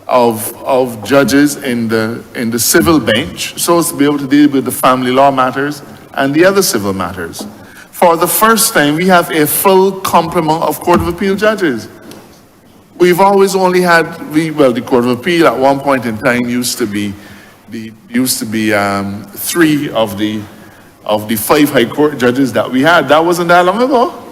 of judges in the civil bench, so as to be able to deal with the family law matters and the other civil matters. For the first time, we have a full complement of Court of Appeal judges. We've always only had, the Court of Appeal at one point in time used to be 3 of the 5 High Court judges that we had. That wasn't that long ago.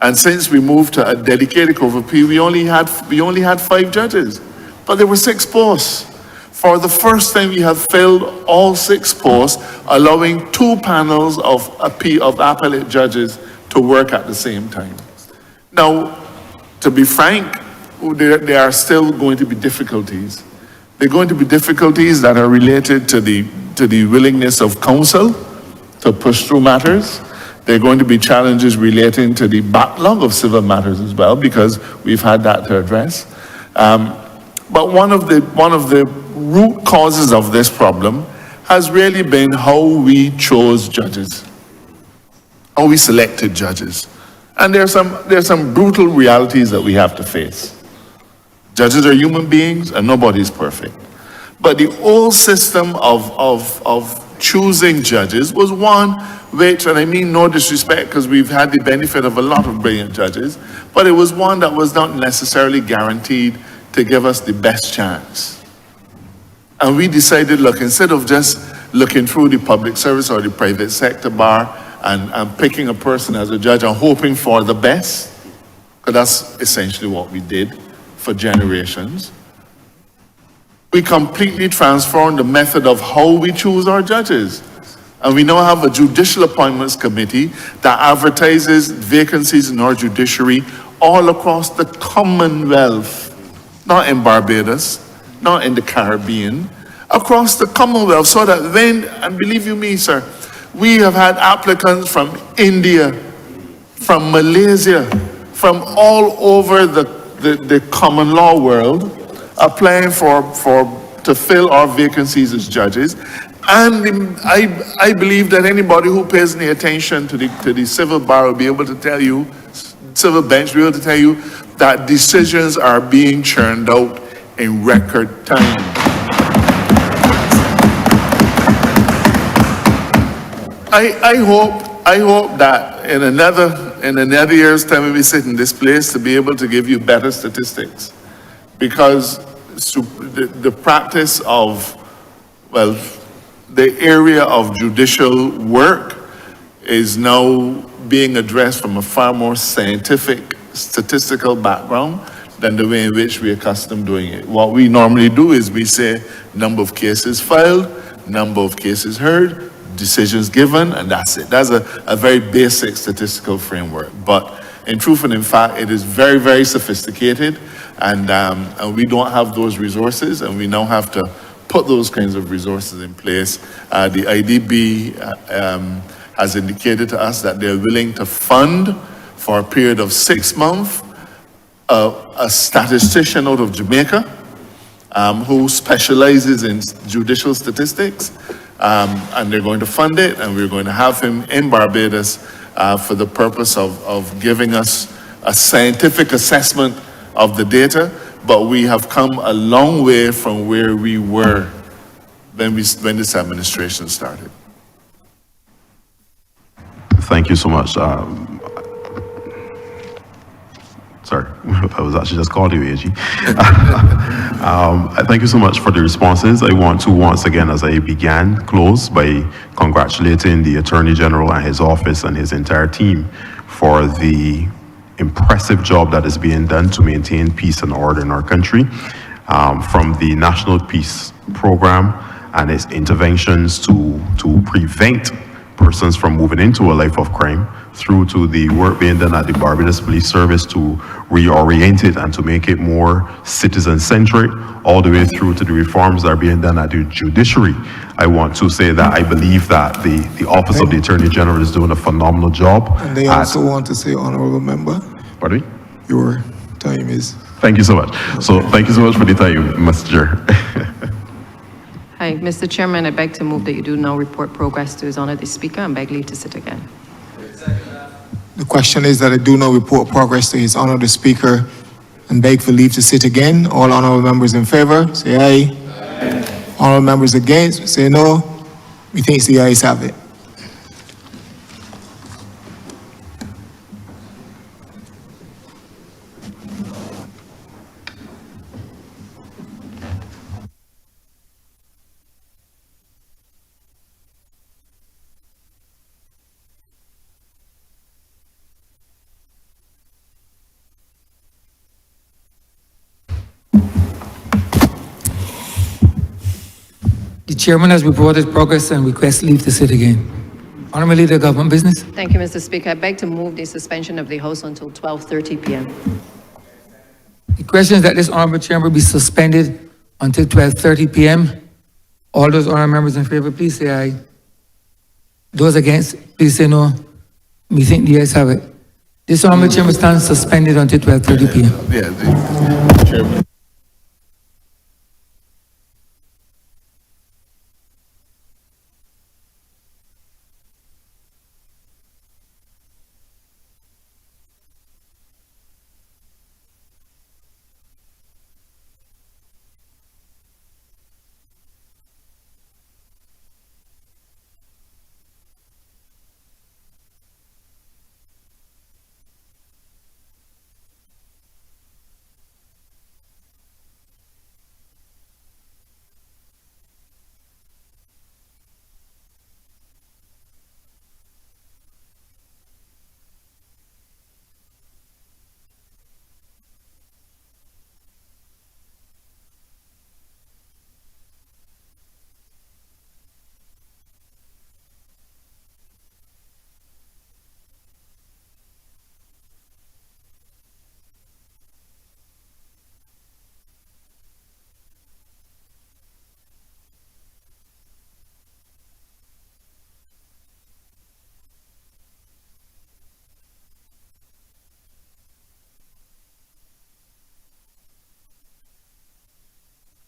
And since we moved to a dedicated Court of Appeal, we only had 5 judges. But there were 6 posts. For the first time, we have filled all 6 posts, allowing 2 panels of appellate judges to work at the same time. Now, to be frank, there are still going to be difficulties. There are going to be difficulties that are related to the willingness of counsel to push through matters. There are going to be challenges relating to the backlog of civil matters as well, because we've had that to address. But one of the root causes of this problem has really been how we chose judges, how we selected judges. And there's some brutal realities that we have to face. Judges are human beings and nobody's perfect. But the old system of choosing judges was one which, and I mean no disrespect because we've had the benefit of a lot of brilliant judges, but it was one that was not necessarily guaranteed to give us the best chance. And we decided, look, instead of just looking through the public service or the private sector bar and picking a person as a judge and hoping for the best, because that's essentially what we did for generations, we completely transformed the method of how we choose our judges. And we now have a Judicial Appointments Committee that advertises vacancies in our judiciary all across the Commonwealth, not in Barbados, not in the Caribbean, across the Commonwealth, so that when, and believe you me, sir, we have had applicants from India, from Malaysia, from all over the common law world applying to fill our vacancies as judges. And I believe that anybody who pays any attention to the civil bar will be able to tell you, civil bench will be able to tell you that decisions are being churned out in record time. I hope that in another year's time when we sit in this place to be able to give you better statistics, because the practice of, the area of judicial work is now being addressed from a far more scientific, statistical background than the way in which we're accustomed doing it. What we normally do is we say number of cases filed, number of cases heard, decisions given, and that's it. That's a very basic statistical framework. But in truth and in fact, it is very, very sophisticated, and we don't have those resources, and we now have to put those kinds of resources in place. The IDB has indicated to us that they're willing to fund for a period of 6 months a statistician out of Jamaica who specializes in judicial statistics, and they're going to fund it, and we're going to have him in Barbados for the purpose of giving us a scientific assessment of the data. But we have come a long way from where we were when this administration started. Thank you so much. Sorry, I was actually just called you, AG. Thank you so much for the responses. I want to once again, as I began, close by congratulating the Attorney General and his office and his entire team for the impressive job that is being done to maintain peace and order in our country, from the National Peace Program and its interventions to prevent persons from moving into a life of crime, through to the work being done at the Barbados Police Service to reorient it and to make it more citizen-centric, all the way through to the reforms that are being done at the judiciary. I want to say that I believe that the Office of the Attorney General is doing a phenomenal job. And they also want to say, Honourable Member, pardon me? your time is... Thank you so much. So thank you so much for the time, Mr. Chair. Hi, Mr. Chairman, I beg to move that you do now report progress to His Honour the Speaker and beg leave to sit again. The question is that I do not report progress to His Honor the Speaker and beg for leave to sit again. All honorable members in favor, say aye. Aye. Honorable members against, say no. Methinks the ayes have it. The chairman has reported progress and requests leave to sit again. Honorable Leader of Government Business. Thank you, Mr. Speaker. I beg to move the suspension of the House until 12:30 p.m. The question is that this honorable chamber be suspended until 12:30 p.m. All those honorable members in favor, please say aye. Those against, please say no. We think the ayes have it. This honorable chamber stands suspended until 12:30 p.m. Yeah, the chairman.